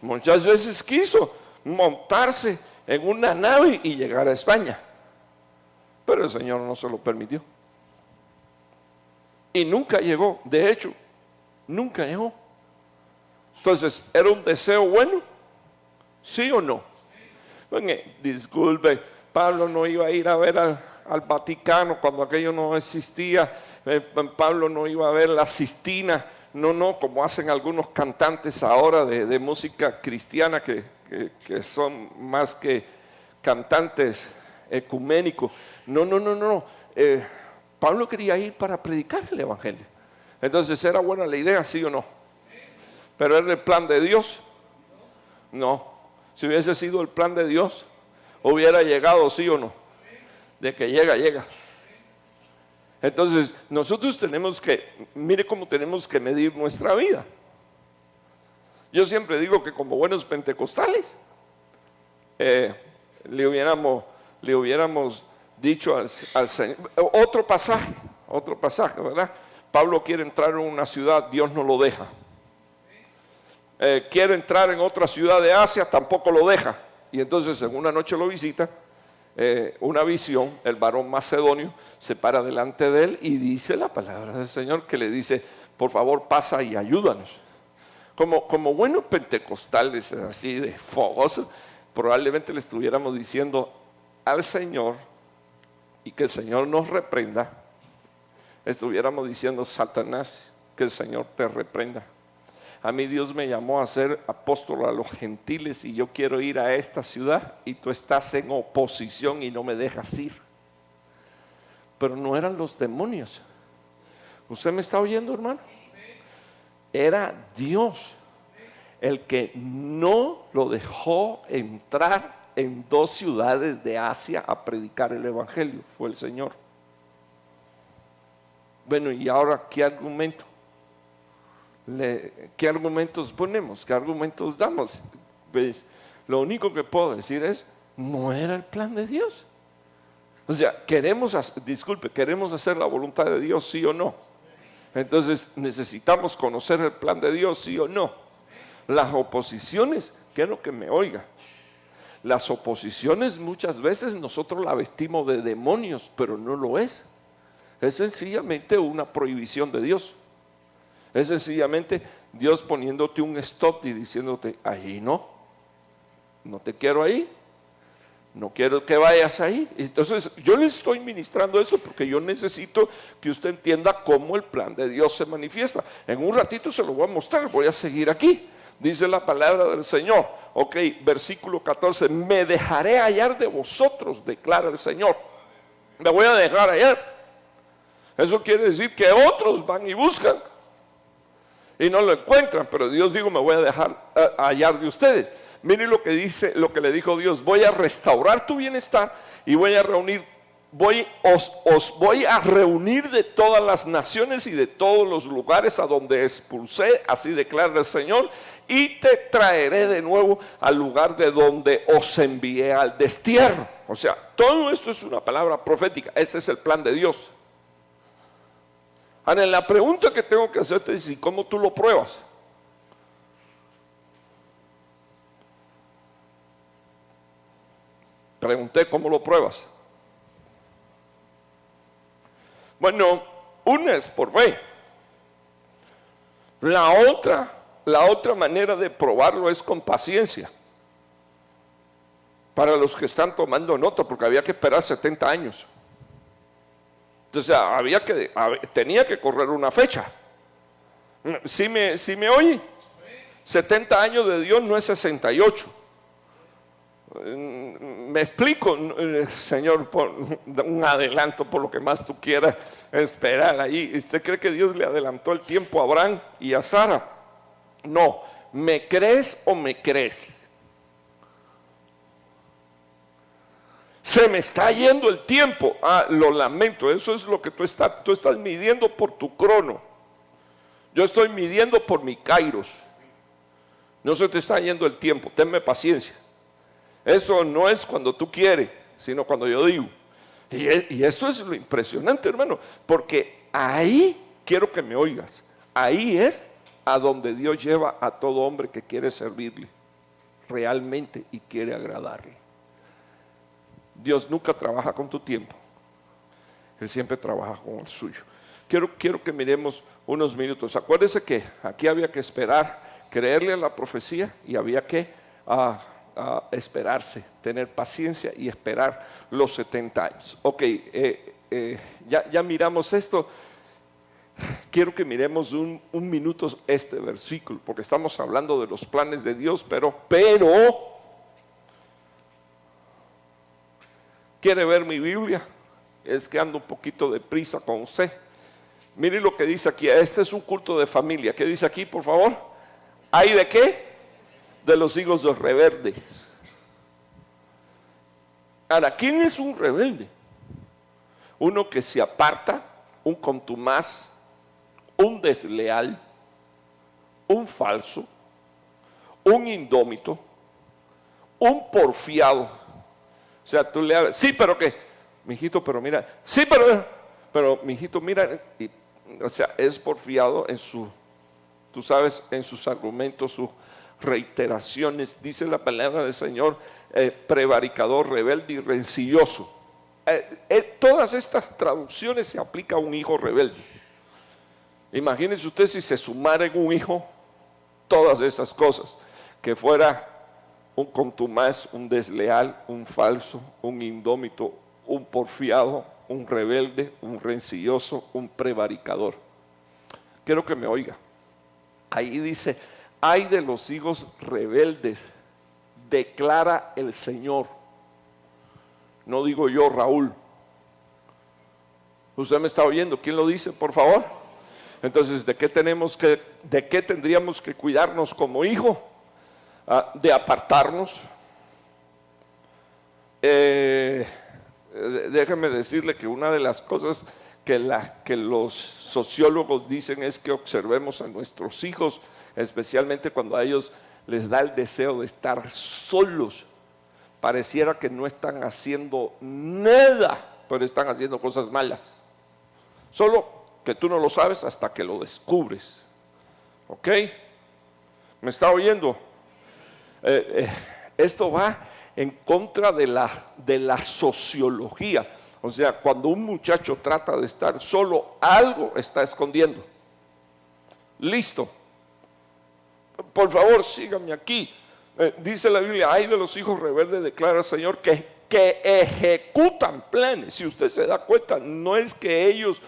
Muchas veces quiso montarse en una nave y llegar a España, pero el Señor no se lo permitió. Y nunca llegó, de hecho, nunca llegó. Entonces, ¿era un deseo bueno? ¿Sí o no? Bueno, disculpe, Pablo no iba a ir a ver al Vaticano cuando aquello no existía. Pablo no iba a ver la Sistina. No, como hacen algunos cantantes ahora de música cristiana que son más que cantantes ecuménicos. No. Pablo quería ir para predicar el Evangelio. Entonces, ¿era buena la idea, sí o no? ¿Pero era el plan de Dios? No. Si hubiese sido el plan de Dios, hubiera llegado, sí o no. De que llega. Entonces, nosotros tenemos que, mire cómo tenemos que medir nuestra vida. Yo siempre digo que como buenos pentecostales, le hubiéramos dicho al Señor, otro pasaje, ¿verdad? Pablo quiere entrar en una ciudad, Dios no lo deja. Quiere entrar en otra ciudad de Asia, tampoco lo deja. Y entonces en una noche lo visita, una visión, el varón macedonio se para delante de él y dice la palabra del Señor que le dice, por favor pasa y ayúdanos. Como buenos pentecostales así de fogosos, probablemente le estuviéramos diciendo al Señor, y que el Señor nos reprenda, estuviéramos diciendo, Satanás, que el Señor te reprenda. A mí Dios me llamó a ser apóstol a los gentiles y yo quiero ir a esta ciudad y tú estás en oposición y no me dejas ir. Pero no eran los demonios. ¿Usted me está oyendo, hermano? Era Dios el que no lo dejó entrar en 2 ciudades de Asia a predicar el Evangelio. Fue el Señor. Bueno, y ahora, ¿qué argumento? ¿Qué argumentos ponemos? ¿Qué argumentos damos? Pues, lo único que puedo decir es, no era el plan de Dios. O sea, queremos hacer la voluntad de Dios, sí o no. Entonces necesitamos conocer el plan de Dios, sí o no. Las oposiciones, quiero que me oiga. Las oposiciones muchas veces nosotros la vestimos de demonios, pero no lo es. Es sencillamente una prohibición de Dios. Es sencillamente Dios poniéndote un stop y diciéndote, ahí no te quiero ahí, No quiero que vayas ahí. Entonces yo le estoy ministrando esto porque yo necesito que usted entienda cómo el plan de Dios se manifiesta. En un ratito se lo voy a mostrar, voy a seguir aquí. Dice la palabra del Señor. Ok, versículo 14. Me dejaré hallar de vosotros, declara el Señor. Me voy a dejar hallar. Eso quiere decir que otros van y buscan y no lo encuentran, pero Dios dijo, me voy a dejar hallar de ustedes. Miren lo que dice, lo que le dijo Dios: voy a restaurar tu bienestar y voy a reunir, os voy a reunir de todas las naciones y de todos los lugares a donde expulsé, así declara el Señor, y te traeré de nuevo al lugar de donde os envié al destierro. O sea, todo esto es una palabra profética. Este es el plan de Dios. Ahora, la pregunta que tengo que hacerte es: ¿y cómo tú lo pruebas? Pregunté, ¿cómo lo pruebas? Bueno, una es por fe. La otra manera de probarlo es con paciencia. Para los que están tomando nota, porque había que esperar 70 años. Entonces tenía que correr una fecha. ¿Sí me oye? 70 años de Dios no es 68. Me explico, Señor, por un adelanto por lo que más tú quieras esperar ahí. ¿Usted cree que Dios le adelantó el tiempo a Abraham y a Sara? No. ¿Me crees o me crees? Se me está yendo el tiempo. Lo lamento. Eso es lo que tú estás midiendo por tu crono. Yo estoy midiendo por mi kairos. No se te está yendo el tiempo. Tenme paciencia. Esto no es cuando tú quieres, sino cuando yo digo. Y esto es lo impresionante, hermano, porque ahí quiero que me oigas. Ahí es a donde Dios lleva a todo hombre que quiere servirle realmente y quiere agradarle. Dios nunca trabaja con tu tiempo. Él siempre trabaja con el suyo. Quiero que miremos unos minutos. Acuérdense que aquí había que esperar, creerle a la profecía, y había que esperarse, tener paciencia y esperar los 70 años. Ok, ya miramos esto. Quiero que miremos un minuto este versículo, porque estamos hablando de los planes de Dios, pero ¿quiere ver mi Biblia? Es que ando un poquito deprisa con usted. Mire lo que dice aquí. Este es un culto de familia. ¿Qué dice aquí, por favor? ¿Hay de qué? De los hijos de rebeldes. Ahora, ¿quién es un rebelde? Uno que se aparta, un contumaz, un desleal, un falso, un indómito, un porfiado. O sea, tú le hablas, sí, pero ¿qué? Mijito, pero mira, sí, pero mijito, mira, o sea, es porfiado en tú sabes, en sus argumentos, sus reiteraciones. Dice la palabra del Señor, prevaricador, rebelde y rencilloso. Todas estas traducciones se aplican a un hijo rebelde. Imagínense usted si se sumara en un hijo todas esas cosas, que fuera un contumaz, un desleal, un falso, un indómito, un porfiado, un rebelde, un rencilloso, un prevaricador. Quiero que me oiga. Ahí dice: ay de los hijos rebeldes, declara el Señor. No digo yo, Raúl. ¿Usted me está oyendo? ¿Quién lo dice, por favor? Entonces, ¿de qué tendríamos que cuidarnos como hijo? De apartarnos. Déjeme decirle que una de las cosas que los sociólogos dicen es que observemos a nuestros hijos, especialmente cuando a ellos les da el deseo de estar solos. Pareciera que no están haciendo nada, pero están haciendo cosas malas. Solo que tú no lo sabes hasta que lo descubres. ¿Ok? ¿Me está oyendo? Esto va en contra de la sociología. O sea, cuando un muchacho trata de estar solo, algo está escondiendo. Listo. Por favor, síganme aquí. Dice la Biblia: ay de los hijos rebeldes, declara el Señor, que que ejecutan planes. Si usted se da cuenta, no es que ellos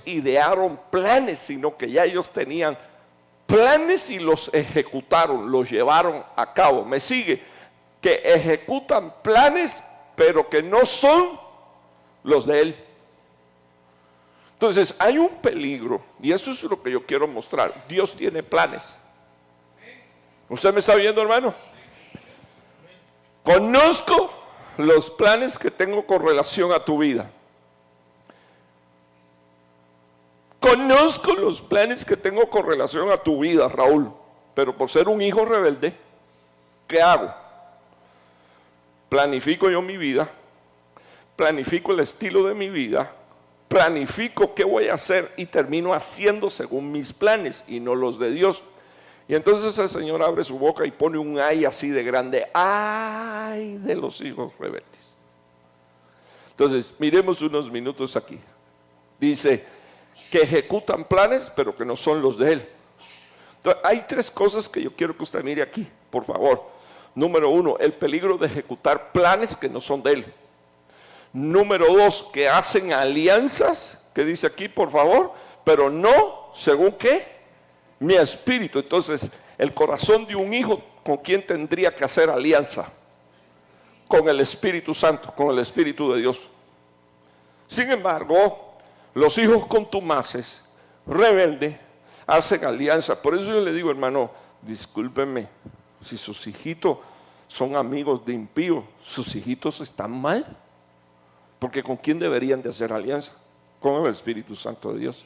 idearon planes, sino que ya ellos tenían planes y los ejecutaron, los llevaron a cabo. ¿Me sigue? Que ejecutan planes, pero que no son los de él. Entonces hay un peligro, y eso es lo que yo quiero mostrar. Dios tiene planes. ¿Usted me está viendo, hermano? Conozco los planes que tengo con relación a tu vida. Conozco los planes que tengo con relación a tu vida, Raúl. Pero por ser un hijo rebelde, ¿qué hago? Planifico yo mi vida, planifico el estilo de mi vida, planifico qué voy a hacer y termino haciendo según mis planes y no los de Dios. Y entonces el Señor abre su boca y pone un ay así de grande. Ay de los hijos rebeldes. Entonces miremos unos minutos aquí. Dice que ejecutan planes pero que no son los de él. Entonces, hay tres cosas que yo quiero que usted mire aquí, por favor. Número uno, el peligro de ejecutar planes que no son de él. Número dos, que hacen alianzas, que dice aquí por favor, pero no según qué, mi espíritu. Entonces el corazón de un hijo, ¿con quién tendría que hacer alianza? Con el Espíritu Santo, con el Espíritu de Dios. Sin embargo, los hijos contumaces, rebeldes, hacen alianza. Por eso yo le digo, hermano, discúlpenme, si sus hijitos son amigos de impíos, sus hijitos están mal. Porque ¿con quién deberían de hacer alianza? Con el Espíritu Santo de Dios.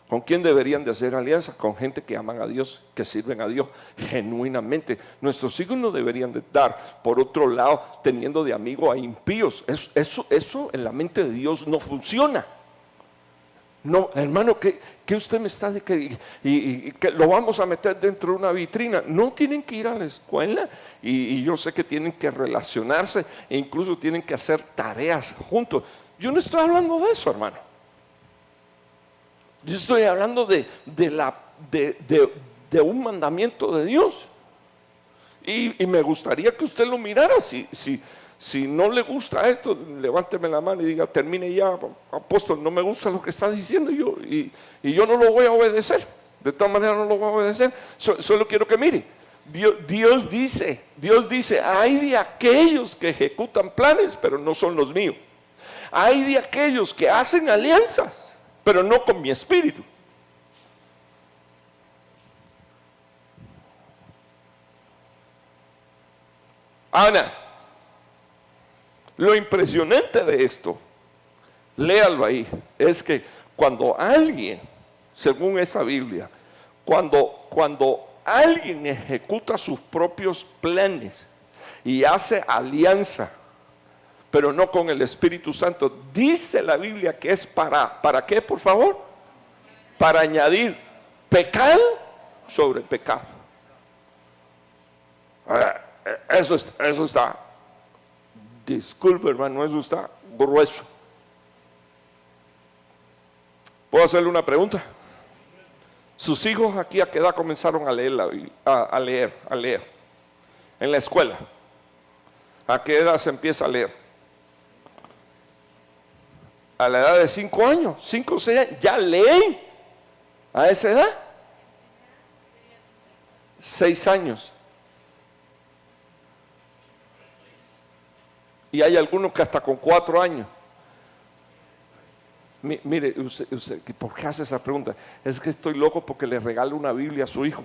¿Con quién deberían de hacer alianza? Con gente que aman a Dios, que sirven a Dios genuinamente. Nuestros hijos no deberían de estar por otro lado teniendo de amigo a impíos. Eso en la mente de Dios no funciona. No, hermano, ¿qué usted me está diciendo? Y que lo vamos a meter dentro de una vitrina. No tienen que ir a la escuela y yo sé que tienen que relacionarse e incluso tienen que hacer tareas juntos. Yo no estoy hablando de eso, hermano. Yo estoy hablando de un mandamiento de Dios. Y me gustaría que usted lo mirara. Si no le gusta esto, levánteme la mano y diga, termine ya, apóstol, no me gusta lo que está diciendo y yo no lo voy a obedecer. De todas maneras no lo voy a obedecer. Solo quiero que mire. Dios dice, hay de aquellos que ejecutan planes, pero no son los míos. Hay de aquellos que hacen alianzas, pero no con mi espíritu. Ana, lo impresionante de esto, léalo ahí, es que cuando alguien, según esa Biblia, cuando alguien ejecuta sus propios planes y hace alianza, pero no con el Espíritu Santo, dice la Biblia que es ¿para qué, por favor? Para añadir pecado sobre pecado. Eso está, disculpe hermano, eso está grueso. ¿Puedo hacerle una pregunta? ¿Sus hijos aquí a qué edad comenzaron a leer a leer? En la escuela. ¿A qué edad se empieza a leer? A la edad de 5 años, 5 o 6 años, ¿ya leen a esa edad? 6 años. Y hay algunos que hasta con 4 años. Mire, usted, ¿por qué hace esa pregunta? Es que estoy loco porque le regalo una Biblia a su hijo.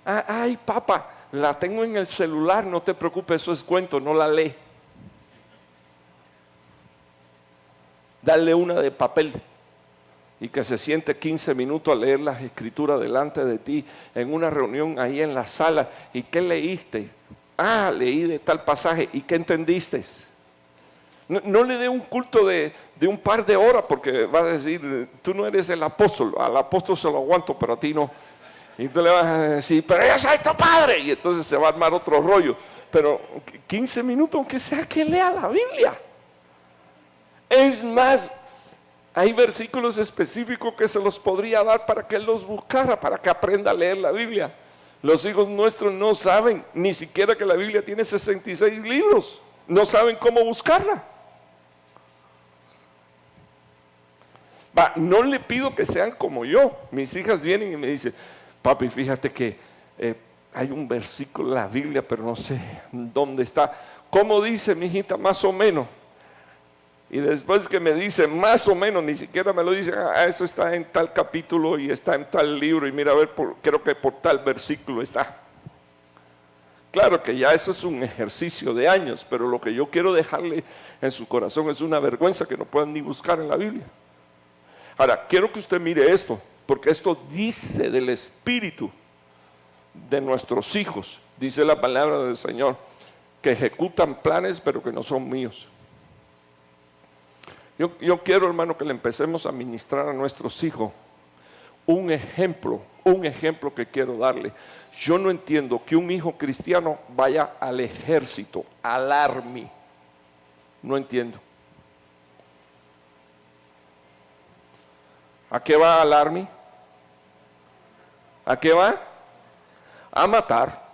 Ay, papá, la tengo en el celular, no te preocupes, eso es cuento, no la lee. Dale una de papel y que se siente 15 minutos a leer las escrituras delante de ti en una reunión ahí en la sala. ¿Y qué leíste? Leí de tal pasaje. ¿Y qué entendiste? No le dé un culto de un par de horas porque va a decir, tú no eres el apóstol, al apóstol se lo aguanto, pero a ti no. Y tú le vas a decir, pero yo soy tu padre. Y entonces se va a armar otro rollo. Pero 15 minutos, aunque sea que lea la Biblia. Es más, Hay versículos específicos que se los podría dar para que él los buscara, para que aprenda a leer la Biblia. Los hijos nuestros no saben ni siquiera que la Biblia tiene 66 libros. No saben cómo buscarla. No le pido que sean como yo. Mis hijas vienen y me dicen, papi, fíjate que hay un versículo en la Biblia, pero no sé dónde está. ¿Cómo dice, mi hijita? Más o menos. Y después que me dice más o menos, ni siquiera me lo dice, eso está en tal capítulo y está en tal libro y mira, a ver, creo que por tal versículo está. Claro que ya eso es un ejercicio de años, pero lo que yo quiero dejarle en su corazón es una vergüenza que no puedan ni buscar en la Biblia. Ahora, quiero que usted mire esto, porque esto dice del espíritu de nuestros hijos, dice la palabra del Señor, que ejecutan planes pero que no son míos. Yo quiero, hermano, que le empecemos a ministrar a nuestros hijos un ejemplo que quiero darle. Yo no entiendo que un hijo cristiano vaya al ejército, al army. No entiendo. ¿A qué va al army? ¿A qué va? A matar.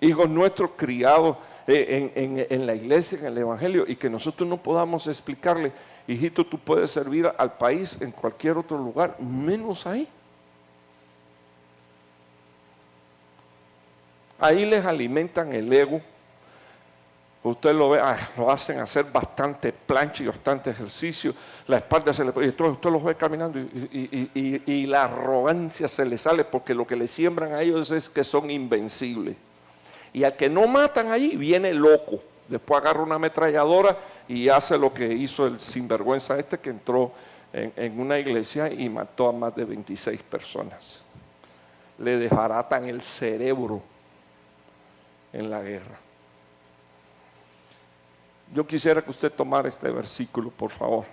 Hijos nuestros criados en la iglesia, en el evangelio, y que nosotros no podamos explicarle, hijito, tú puedes servir al país en cualquier otro lugar, menos ahí. Ahí les alimentan el ego. Usted lo ve, lo hacen hacer bastante plancha y bastante ejercicio, la espalda se le pone, usted los ve caminando y la arrogancia se le sale, porque lo que le siembran a ellos es que son invencibles. Y al que no matan allí, viene loco. Después agarra una ametralladora y hace lo que hizo el sinvergüenza que entró en una iglesia y mató a más de 26 personas. Le desbaratan el cerebro en la guerra. Yo quisiera que usted tomara este versículo, por favor.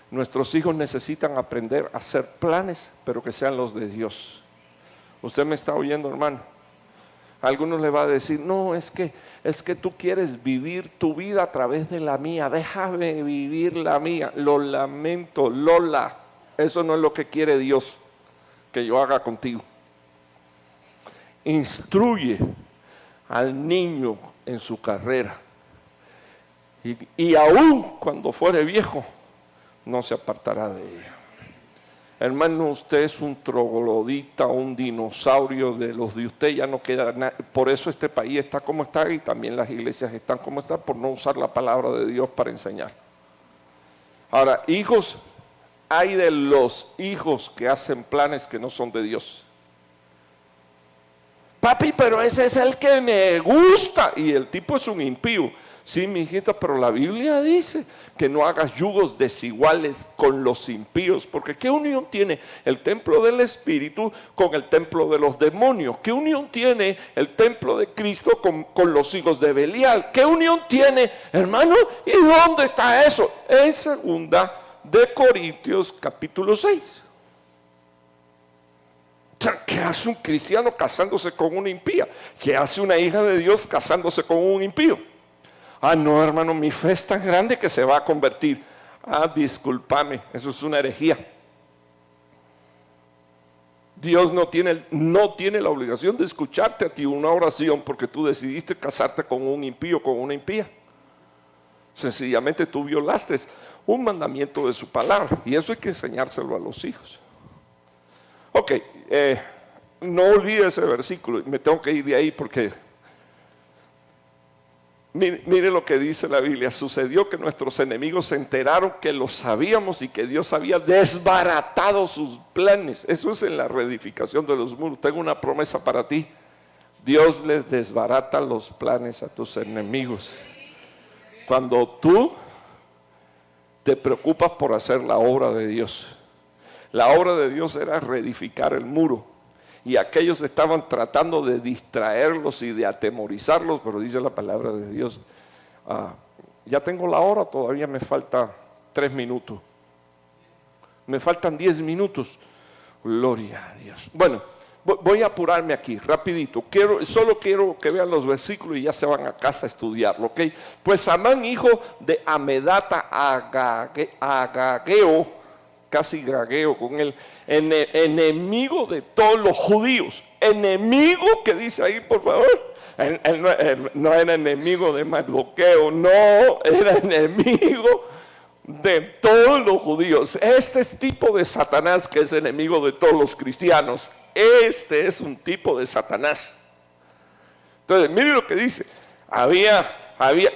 Nuestros hijos necesitan aprender a hacer planes, pero que sean los de Dios. ¿Usted me está oyendo, hermano? A algunos le va a decir, no, es que tú quieres vivir tu vida a través de la mía, déjame vivir la mía. Lo lamento, Lola, eso no es lo que quiere Dios que yo haga contigo. Instruye al niño en su carrera y aún cuando fuere viejo no se apartará de ella. Hermano, usted es un troglodita, un dinosaurio de los de usted, ya no queda nada. Por eso este país está como está y también las iglesias están como están, por no usar la palabra de Dios para enseñar. Ahora, hijos, hay de los hijos que hacen planes que no son de Dios. Papi, pero ese es el que me gusta. Y el tipo es un impío. Sí, mi hijita, pero la Biblia dice que no hagas yugos desiguales con los impíos, porque ¿qué unión tiene el templo del Espíritu con el templo de los demonios? ¿Qué unión tiene el templo de Cristo con los hijos de Belial? ¿Qué unión tiene, hermano? ¿Y dónde está eso? En 2 de Corintios capítulo 6. ¿Qué hace un cristiano casándose con una impía? ¿Qué hace una hija de Dios casándose con un impío? No, hermano, mi fe es tan grande que se va a convertir. Discúlpame, eso es una herejía. Dios no tiene la obligación de escucharte a ti una oración porque tú decidiste casarte con un impío, con una impía. Sencillamente tú violaste un mandamiento de su palabra, y eso hay que enseñárselo a los hijos. Ok, no olvide ese versículo, me tengo que ir de ahí porque mire lo que dice la Biblia. Sucedió que nuestros enemigos se enteraron que lo sabíamos y que Dios había desbaratado sus planes. Eso es en la reedificación de los muros. Tengo una promesa para ti: Dios les desbarata los planes a tus enemigos cuando tú te preocupas por hacer la obra de Dios. La obra de Dios era reedificar el muro, y aquellos estaban tratando de distraerlos y de atemorizarlos, pero dice la palabra de Dios, ya tengo la hora, todavía me falta 3 minutos, me faltan 10 minutos, gloria a Dios. Bueno, voy a apurarme aquí, rapidito. Solo quiero que vean los versículos y ya se van a casa a estudiarlo, ¿ok? Pues Amán, hijo de Amedata, Agageo, casi gagueo con él, enemigo de todos los judíos. Enemigo, que dice ahí, por favor. Él no era enemigo de Mardoqueo, no, era enemigo de todos los judíos. Este es tipo de Satanás que es enemigo de todos los cristianos. Este es un tipo de Satanás. Entonces, mire lo que dice.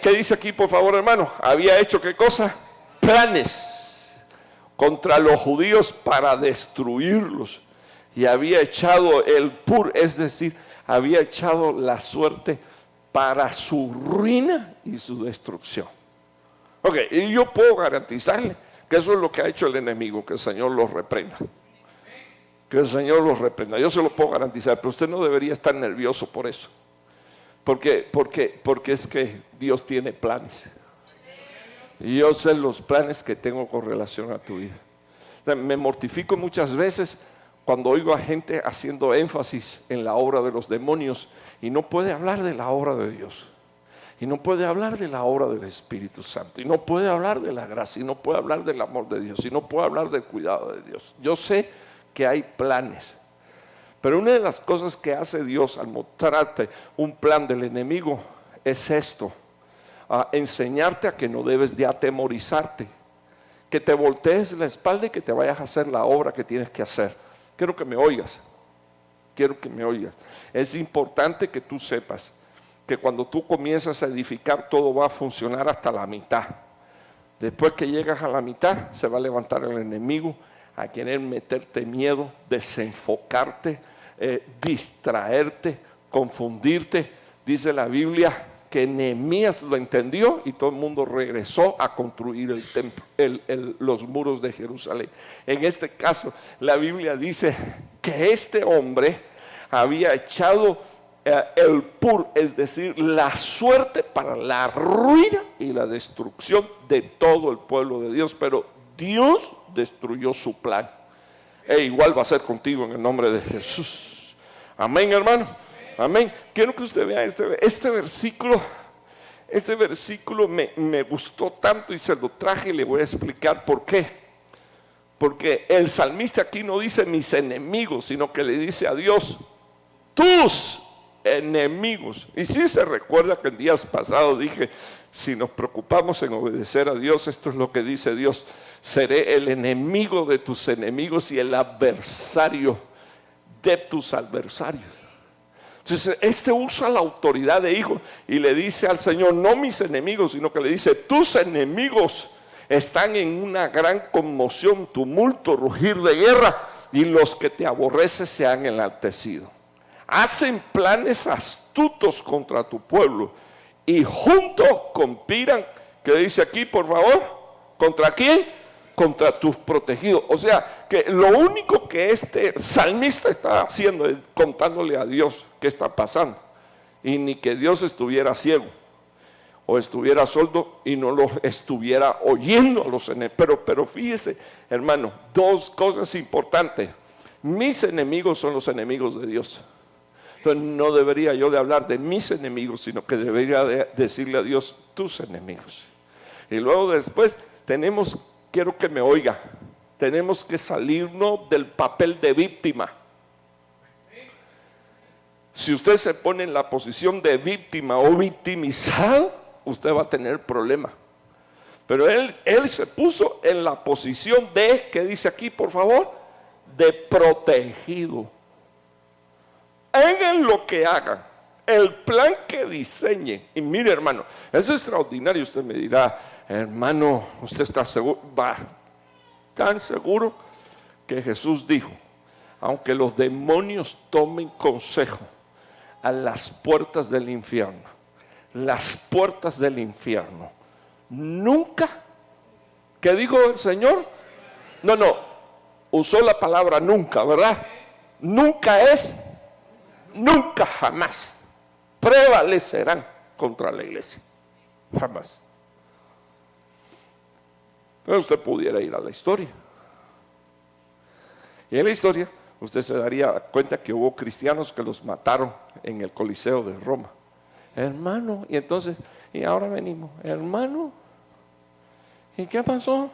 ¿Qué dice aquí, por favor, hermano? Había hecho, ¿qué cosa? Planes contra los judíos para destruirlos. Y había echado el pur, es decir, había echado la suerte para su ruina y su destrucción. Ok, y yo puedo garantizarle que eso es lo que ha hecho el enemigo, que el Señor los reprenda. Que el Señor los reprenda. Yo se lo puedo garantizar, pero usted no debería estar nervioso por eso. Porque es que Dios tiene planes. Y yo sé los planes que tengo con relación a tu vida. O sea, me mortifico muchas veces cuando oigo a gente haciendo énfasis en la obra de los demonios y no puede hablar de la obra de Dios. Y no puede hablar de la obra del Espíritu Santo. Y no puede hablar de la gracia. Y no puede hablar del amor de Dios. Y no puede hablar del cuidado de Dios. Yo sé que hay planes. Pero una de las cosas que hace Dios al mostrarte un plan del enemigo es esto. Enseñarte a que no debes de atemorizarte. Que te voltees la espalda y que te vayas a hacer la obra que tienes que hacer. Quiero que me oigas. Quiero que me oigas. Es importante que tú sepas que cuando tú comienzas a edificar, todo va a funcionar hasta la mitad. Después que llegas a la mitad, se va a levantar el enemigo a querer meterte miedo, desenfocarte, distraerte, confundirte. Dice la Biblia que Nehemías lo entendió y todo el mundo regresó a construir el templo, los muros de Jerusalén. En este caso, la Biblia dice que este hombre había echado el pur, es decir, la suerte para la ruina y la destrucción de todo el pueblo de Dios. Pero Dios destruyó su plan. Igual va a ser contigo en el nombre de Jesús. Amén, hermano. Amén. Quiero que usted vea este versículo. Este versículo me gustó tanto y se lo traje y le voy a explicar por qué. Porque el salmista aquí no dice mis enemigos, sino que le dice a Dios, tus enemigos. Y si se recuerda que en días pasados dije, si nos preocupamos en obedecer a Dios, esto es lo que dice Dios: seré el enemigo de tus enemigos y el adversario de tus adversarios. Entonces este usa la autoridad de hijo y le dice al Señor, no mis enemigos, sino que le dice, tus enemigos están en una gran conmoción, tumulto, rugir de guerra, y los que te aborrecen se han enaltecido. Hacen planes astutos contra tu pueblo y juntos conspiran, ¿qué dice aquí, por favor? ¿Contra quién? Contra tus protegidos. O sea, que lo único que este salmista está haciendo es contándole a Dios qué está pasando. Y ni que Dios estuviera ciego o estuviera sordo y no lo estuviera oyendo a los enemigos. Pero fíjese, hermano, dos cosas importantes. Mis enemigos son los enemigos de Dios. Entonces no debería yo de hablar de mis enemigos, sino que debería de decirle a Dios, tus enemigos. Y luego después quiero que me oiga, tenemos que salirnos del papel de víctima. Si usted se pone en la posición de víctima o victimizado, usted va a tener problemas. Pero él se puso en la posición de, ¿qué dice aquí, por favor? De protegido. Hagan lo que hagan, el plan que diseñen. Y mire, hermano, es extraordinario. Usted me dirá, hermano, ¿usted está seguro? Va, tan seguro que Jesús dijo, aunque los demonios tomen consejo a las puertas del infierno, las puertas del infierno, nunca, ¿qué dijo el Señor? No, usó la palabra nunca, ¿verdad? Nunca es nunca, jamás prevalecerán contra la iglesia, jamás. Pero usted pudiera ir a la historia, y en la historia usted se daría cuenta que hubo cristianos que los mataron en el Coliseo de Roma. Hermano, y entonces, y ahora venimos, hermano, ¿y qué pasó?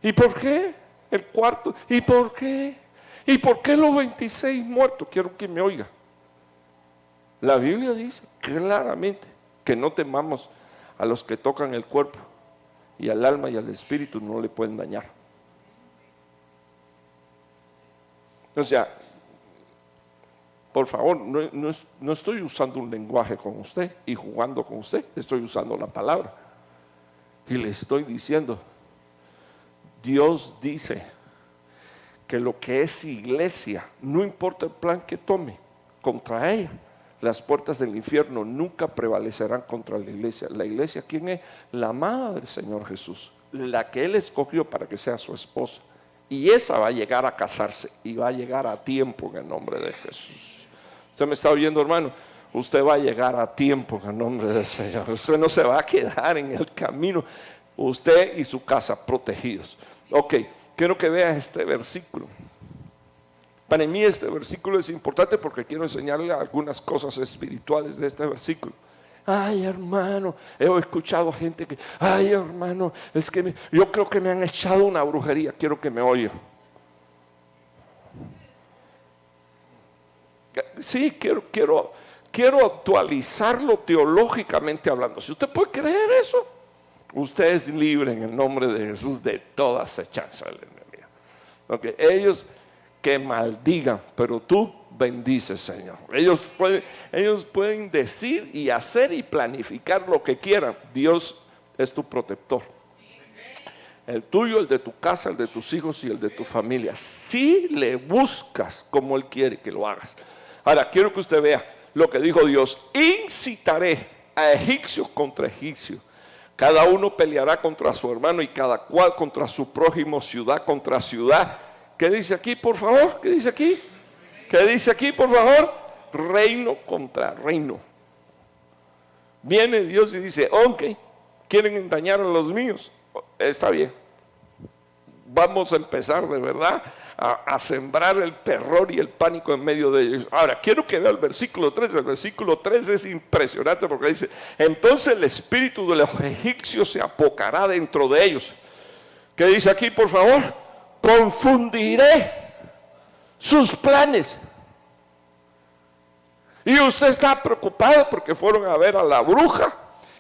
¿Y por qué el cuarto? ¿Y por qué? ¿Y por qué los 26 muertos? Quiero que me oiga. La Biblia dice claramente que no temamos a los que tocan el cuerpo, y al alma y al espíritu no le pueden dañar. O sea, por favor, no estoy usando un lenguaje con usted y jugando con usted, estoy usando la palabra. Y le estoy diciendo, Dios dice que lo que es iglesia, no importa el plan que tome contra ella, las puertas del infierno nunca prevalecerán contra la iglesia. La iglesia, ¿quién es? La amada del Señor Jesús, la que Él escogió para que sea su esposa. Y esa va a llegar a casarse y va a llegar a tiempo en el nombre de Jesús. ¿Usted me está oyendo, hermano? Usted va a llegar a tiempo en el nombre del Señor. Usted no se va a quedar en el camino. Usted y su casa protegidos. Ok, quiero que vea este versículo. Para mí este versículo es importante porque quiero enseñarle algunas cosas espirituales de este versículo. Ay, hermano, he escuchado gente que, ay, hermano, es que yo creo que me han echado una brujería. Quiero que me oiga. Sí, quiero actualizarlo teológicamente hablando. Si usted puede creer eso, usted es libre en el nombre de Jesús de toda acechanza del enemigo. Okay. Ellos que maldigan, pero tú bendices, Señor. Ellos pueden decir y hacer y planificar lo que quieran. Dios es tu protector. El tuyo, el de tu casa, el de tus hijos y el de tu familia. Si le buscas como Él quiere que lo hagas. Ahora, quiero que usted vea lo que dijo Dios. Incitaré a egipcios contra egipcios. Cada uno peleará contra su hermano y cada cual contra su prójimo, ciudad contra ciudad. ¿Qué dice aquí, por favor? ¿Qué dice aquí? ¿Qué dice aquí, por favor? Reino contra reino. Viene Dios y dice, ok, quieren engañar a los míos. Está bien. Vamos a empezar de verdad a sembrar el terror y el pánico en medio de ellos. Ahora, quiero que vea el versículo 3. El versículo 3 es impresionante porque dice, entonces el espíritu de los egipcios se apocará dentro de ellos. ¿Qué dice aquí, por favor? Confundiré sus planes. Y usted está preocupado porque fueron a ver a la bruja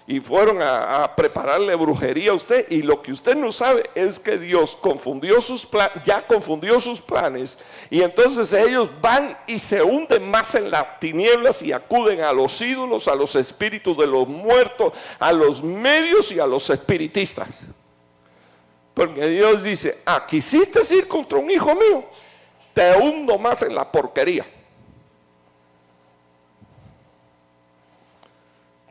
y fueron a prepararle brujería a usted, y lo que usted no sabe es que Dios confundió sus planes, ya confundió sus planes, y entonces ellos van y se hunden más en las tinieblas y acuden a los ídolos, a los espíritus de los muertos, a los medios y a los espiritistas. Porque Dios dice, quisiste ir contra un hijo mío, te hundo más en la porquería.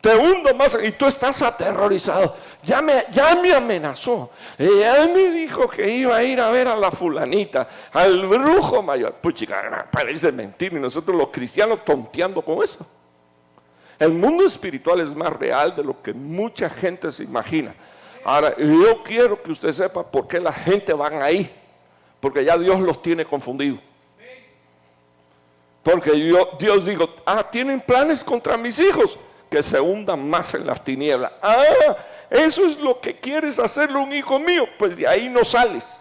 Te hundo más y tú estás aterrorizado. Ya me amenazó. Ya me dijo que iba a ir a ver a la fulanita, al brujo mayor. Pues chica, parece mentir. Y nosotros los cristianos tonteando con eso. El mundo espiritual es más real de lo que mucha gente se imagina. Ahora, yo quiero que usted sepa por qué la gente van ahí. Porque ya Dios los tiene confundidos. Porque Dios dijo, tienen planes contra mis hijos, que se hundan más en las tinieblas. Eso es lo que quieres hacerle un hijo mío, pues de ahí no sales.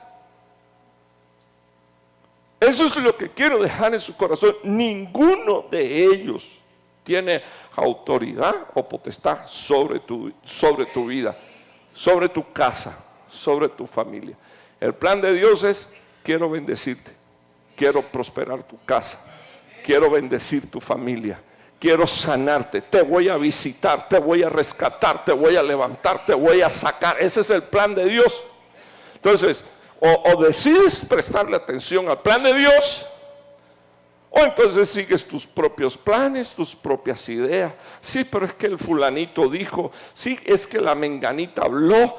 Eso es lo que quiero dejar en su corazón. Ninguno de ellos tiene autoridad o potestad sobre tu vida, sobre tu casa, sobre tu familia. El plan de Dios es, quiero bendecirte, quiero prosperar tu casa, quiero bendecir tu familia, quiero sanarte, te voy a visitar, te voy a rescatar, te voy a levantar, te voy a sacar. Ese es el plan de Dios. Entonces, o decides prestarle atención al plan de Dios, o entonces sigues tus propios planes, tus propias ideas. Sí, pero es que el fulanito dijo, sí, es que la menganita habló.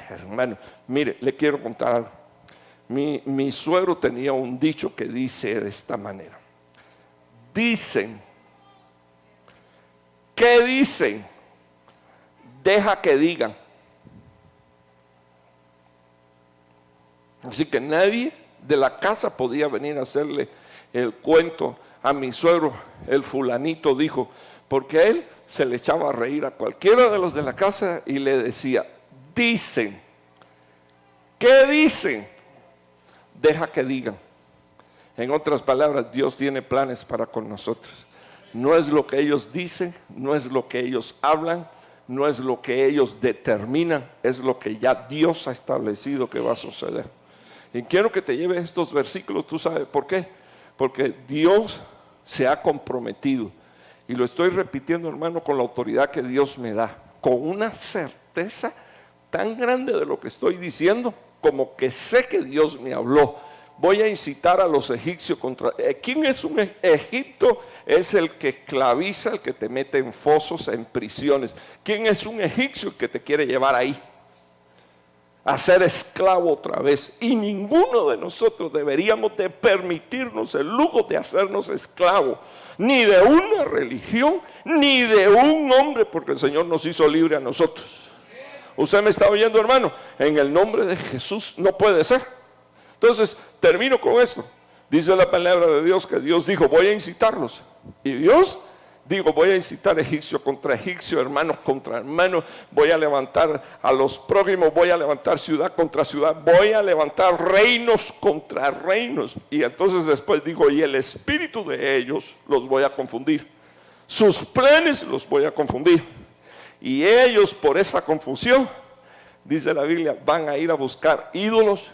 Hermano, mire, le quiero contar algo. Mi suegro tenía un dicho que dice de esta manera. Dicen. ¿Qué dicen? Deja que digan. Así que nadie de la casa podía venir a hacerle el cuento a mi suegro, el fulanito dijo, porque a él se le echaba a reír a cualquiera de los de la casa y le decía, dicen, ¿qué dicen? Deja que digan. En otras palabras, Dios tiene planes para con nosotros. No es lo que ellos dicen, no es lo que ellos hablan, no es lo que ellos determinan, es lo que ya Dios ha establecido que va a suceder. Y quiero que te lleves estos versículos, ¿tú sabes por qué? Porque Dios se ha comprometido, y lo estoy repitiendo, hermano, con la autoridad que Dios me da, con una certeza tan grande de lo que estoy diciendo, como que sé que Dios me habló. Voy a incitar a los egipcios contra... ¿Quién es un Egipto? Es el que esclaviza, el que te mete en fosos, en prisiones. ¿Quién es un egipcio que te quiere llevar ahí? A ser esclavo otra vez. Y ninguno de nosotros deberíamos de permitirnos el lujo de hacernos esclavo, ni de una religión, ni de un hombre, porque el Señor nos hizo libre a nosotros. ¿Usted me está oyendo, hermano? En el nombre de Jesús no puede ser. Entonces, termino con esto. Dice la palabra de Dios que Dios dijo, voy a incitarlos. Y Dios dijo, voy a incitar egipcio contra egipcio, hermanos contra hermanos. Voy a levantar a los prójimos, voy a levantar ciudad contra ciudad. Voy a levantar reinos contra reinos. Y entonces después dijo, y el espíritu de ellos los voy a confundir. Sus planes los voy a confundir. Y ellos por esa confusión, dice la Biblia, van a ir a buscar ídolos,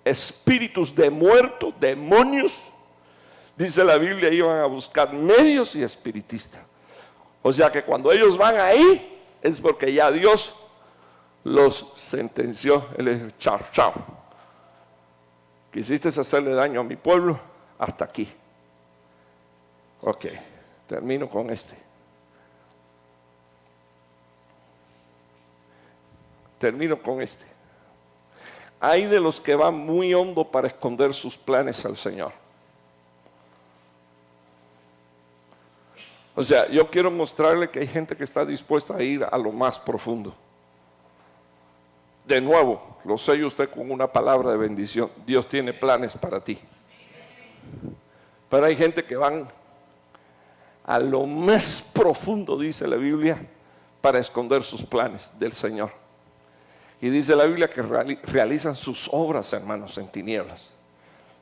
espíritus de muertos, demonios. Dice la Biblia, iban a buscar medios y espiritistas. O sea que cuando ellos van ahí, es porque ya Dios los sentenció. Él dijo, chao, chao. Quisiste hacerle daño a mi pueblo, hasta aquí. Ok, termino con este. Termino con este. Hay de los que van muy hondo para esconder sus planes al Señor. O sea, yo quiero mostrarle que hay gente que está dispuesta a ir a lo más profundo. De nuevo, lo sello usted con una palabra de bendición. Dios tiene planes para ti. Pero hay gente que van a lo más profundo, dice la Biblia, para esconder sus planes del Señor. Y dice la Biblia que realizan sus obras, hermanos, en tinieblas.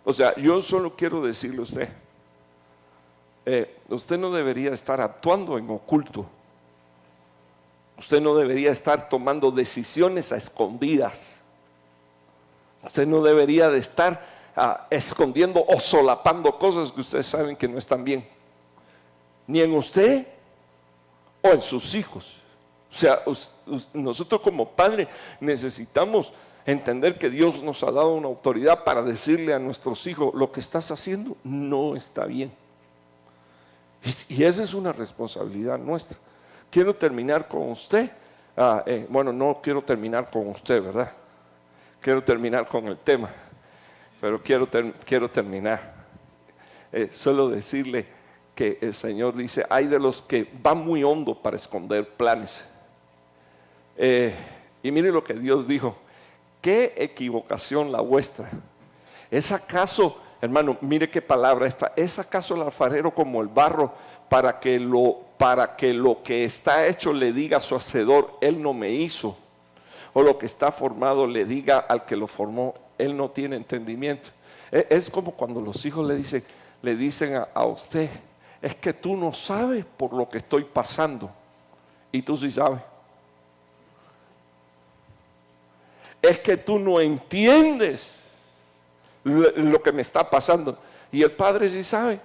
O sea, yo solo quiero decirle a usted, usted no debería estar actuando en oculto. Usted no debería estar tomando decisiones a escondidas. Usted no debería de estar escondiendo o solapando cosas que ustedes saben que no están bien, ni en usted o en sus hijos. O sea, nosotros como padres necesitamos entender que Dios nos ha dado una autoridad para decirle a nuestros hijos, lo que estás haciendo no está bien. Y esa es una responsabilidad nuestra. Quiero terminar con usted. Bueno, no quiero terminar con usted, ¿verdad? Quiero terminar con el tema, pero quiero terminar. Solo decirle que el Señor dice, hay de los que van muy hondo para esconder planes. Y mire lo que Dios dijo, qué equivocación la vuestra. ¿Es acaso, hermano, mire qué palabra esta, es acaso el alfarero como el barro para que lo que está hecho le diga a su hacedor, él no me hizo? O lo que está formado le diga al que lo formó, él no tiene entendimiento. Es como cuando los hijos le dicen a usted, es que tú no sabes por lo que estoy pasando, y tú sí sabes. Es que tú no entiendes lo que me está pasando. Y el Padre sí sabe,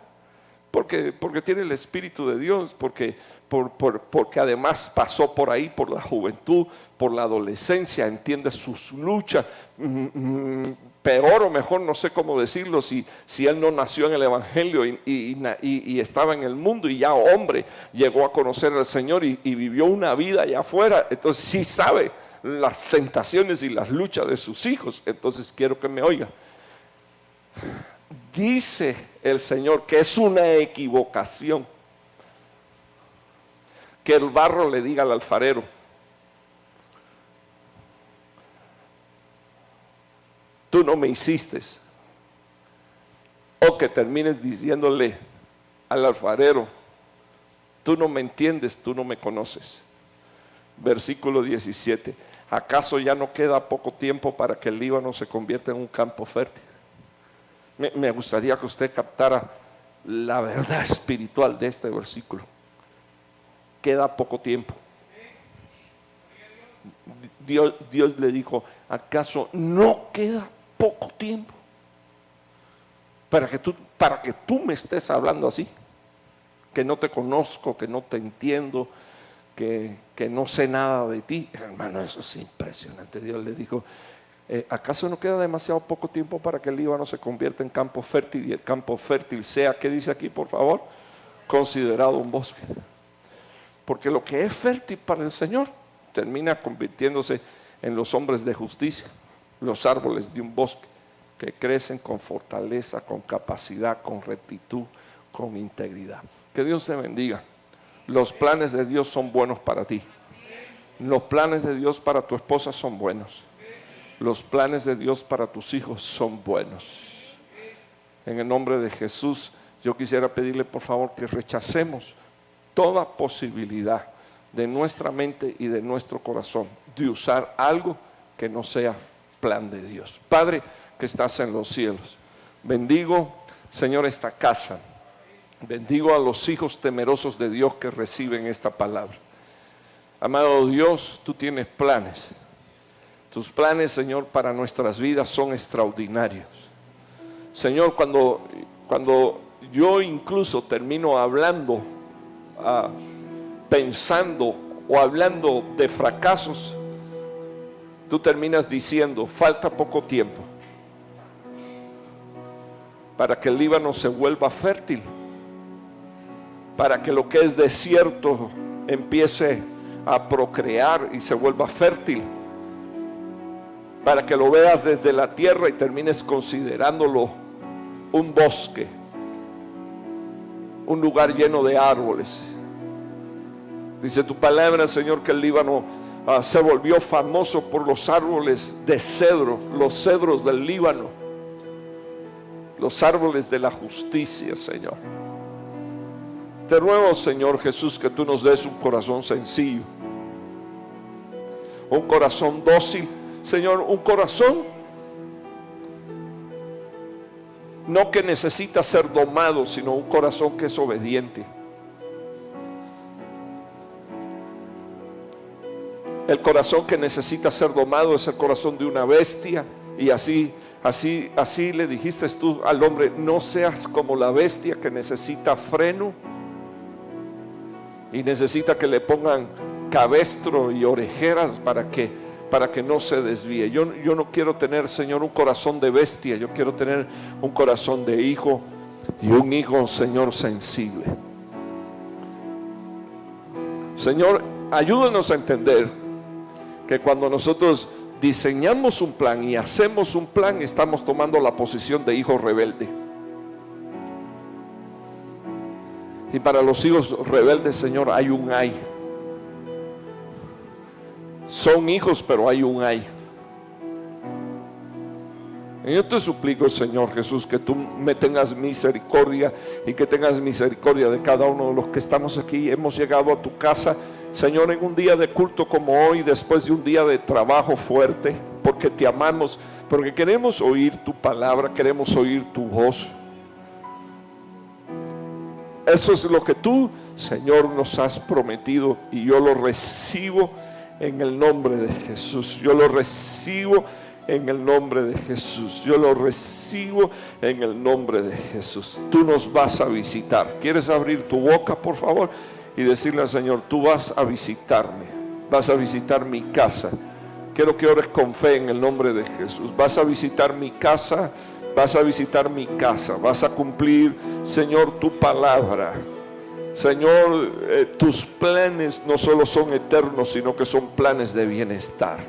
porque tiene el Espíritu de Dios, porque además pasó por ahí, por la juventud, por la adolescencia, entiende sus luchas. Peor o mejor, no sé cómo decirlo, si él no nació en el Evangelio y estaba en el mundo y ya hombre, llegó a conocer al Señor y vivió una vida allá afuera, entonces sí sabe las tentaciones y las luchas de sus hijos. Entonces quiero que me oiga. Dice el Señor que es una equivocación que el barro le diga al alfarero, tú no me hiciste, O que termines diciéndole al alfarero: tú no me entiendes, tú no me conoces. Versículo 17: ¿acaso ya no queda poco tiempo para que el Líbano se convierta en un campo fértil? Me gustaría que usted captara la verdad espiritual de este versículo. Queda poco tiempo. Dios le dijo: ¿acaso no queda poco tiempo para que tú me estés hablando así? Que no te conozco, que no te entiendo, que no sé nada de ti. Hermano, eso es impresionante. Dios le dijo: ¿acaso no queda demasiado poco tiempo para que el Líbano se convierta en campo fértil y el campo fértil sea, ¿qué dice aquí, por favor? Considerado un bosque. Porque lo que es fértil para el Señor termina convirtiéndose en los hombres de justicia, los árboles de un bosque que crecen con fortaleza, con capacidad, con rectitud, con integridad. Que Dios te bendiga. Los planes de Dios son buenos para ti. Los planes de Dios para tu esposa son buenos. Los planes de Dios para tus hijos son buenos. En el nombre de Jesús, yo quisiera pedirle por favor que rechacemos toda posibilidad de nuestra mente y de nuestro corazón de usar algo que no sea plan de Dios. Padre que estás en los cielos, bendigo, Señor, esta casa. Bendigo a los hijos temerosos de Dios que reciben esta palabra. Amado Dios, tú tienes planes. Tus planes, Señor, para nuestras vidas son extraordinarios. Señor, cuando yo incluso termino hablando, pensando o hablando de fracasos, tú terminas diciendo: falta poco tiempo para que el Líbano se vuelva fértil, para que lo que es desierto empiece a procrear y se vuelva fértil, para que lo veas desde la tierra y termines considerándolo un bosque, un lugar lleno de árboles. Dice tu palabra, Señor, que el Líbano se volvió famoso por los árboles de cedro, los cedros del Líbano, los árboles de la justicia, Señor. Te ruego, Señor Jesús, que tú nos des un corazón sencillo, un corazón dócil, Señor, un corazón no que necesita ser domado, sino un corazón que es obediente. El corazón que necesita ser domado es el corazón de una bestia. Y así le dijiste tú al hombre: no seas como la bestia que necesita freno y necesita que le pongan cabestro y orejeras para que no se desvíe. Yo no quiero tener, Señor, un corazón de bestia. Yo quiero tener un corazón de hijo, y un hijo, Señor, sensible. Señor, ayúdanos a entender que cuando nosotros diseñamos un plan y hacemos un plan, estamos tomando la posición de hijo rebelde. Y para los hijos rebeldes, Señor, hay un ay. Son hijos, pero hay un ay. Y yo te suplico, Señor Jesús, que tú me tengas misericordia y que tengas misericordia de cada uno de los que estamos aquí. Hemos llegado a tu casa, Señor, en un día de culto como hoy, después de un día de trabajo fuerte, porque te amamos, porque queremos oír tu palabra, queremos oír tu voz. Eso es lo que tú, Señor, nos has prometido, y yo lo recibo en el nombre de Jesús. Yo lo recibo en el nombre de Jesús. Yo lo recibo en el nombre de Jesús. Tú nos vas a visitar. ¿Quieres abrir tu boca, por favor? Y decirle al Señor: tú vas a visitarme, vas a visitar mi casa. Quiero que ores con fe en el nombre de Jesús. Vas a visitar mi casa, vas a visitar mi casa, vas a cumplir, Señor, tu palabra. Señor, tus planes no solo son eternos, sino que son planes de bienestar.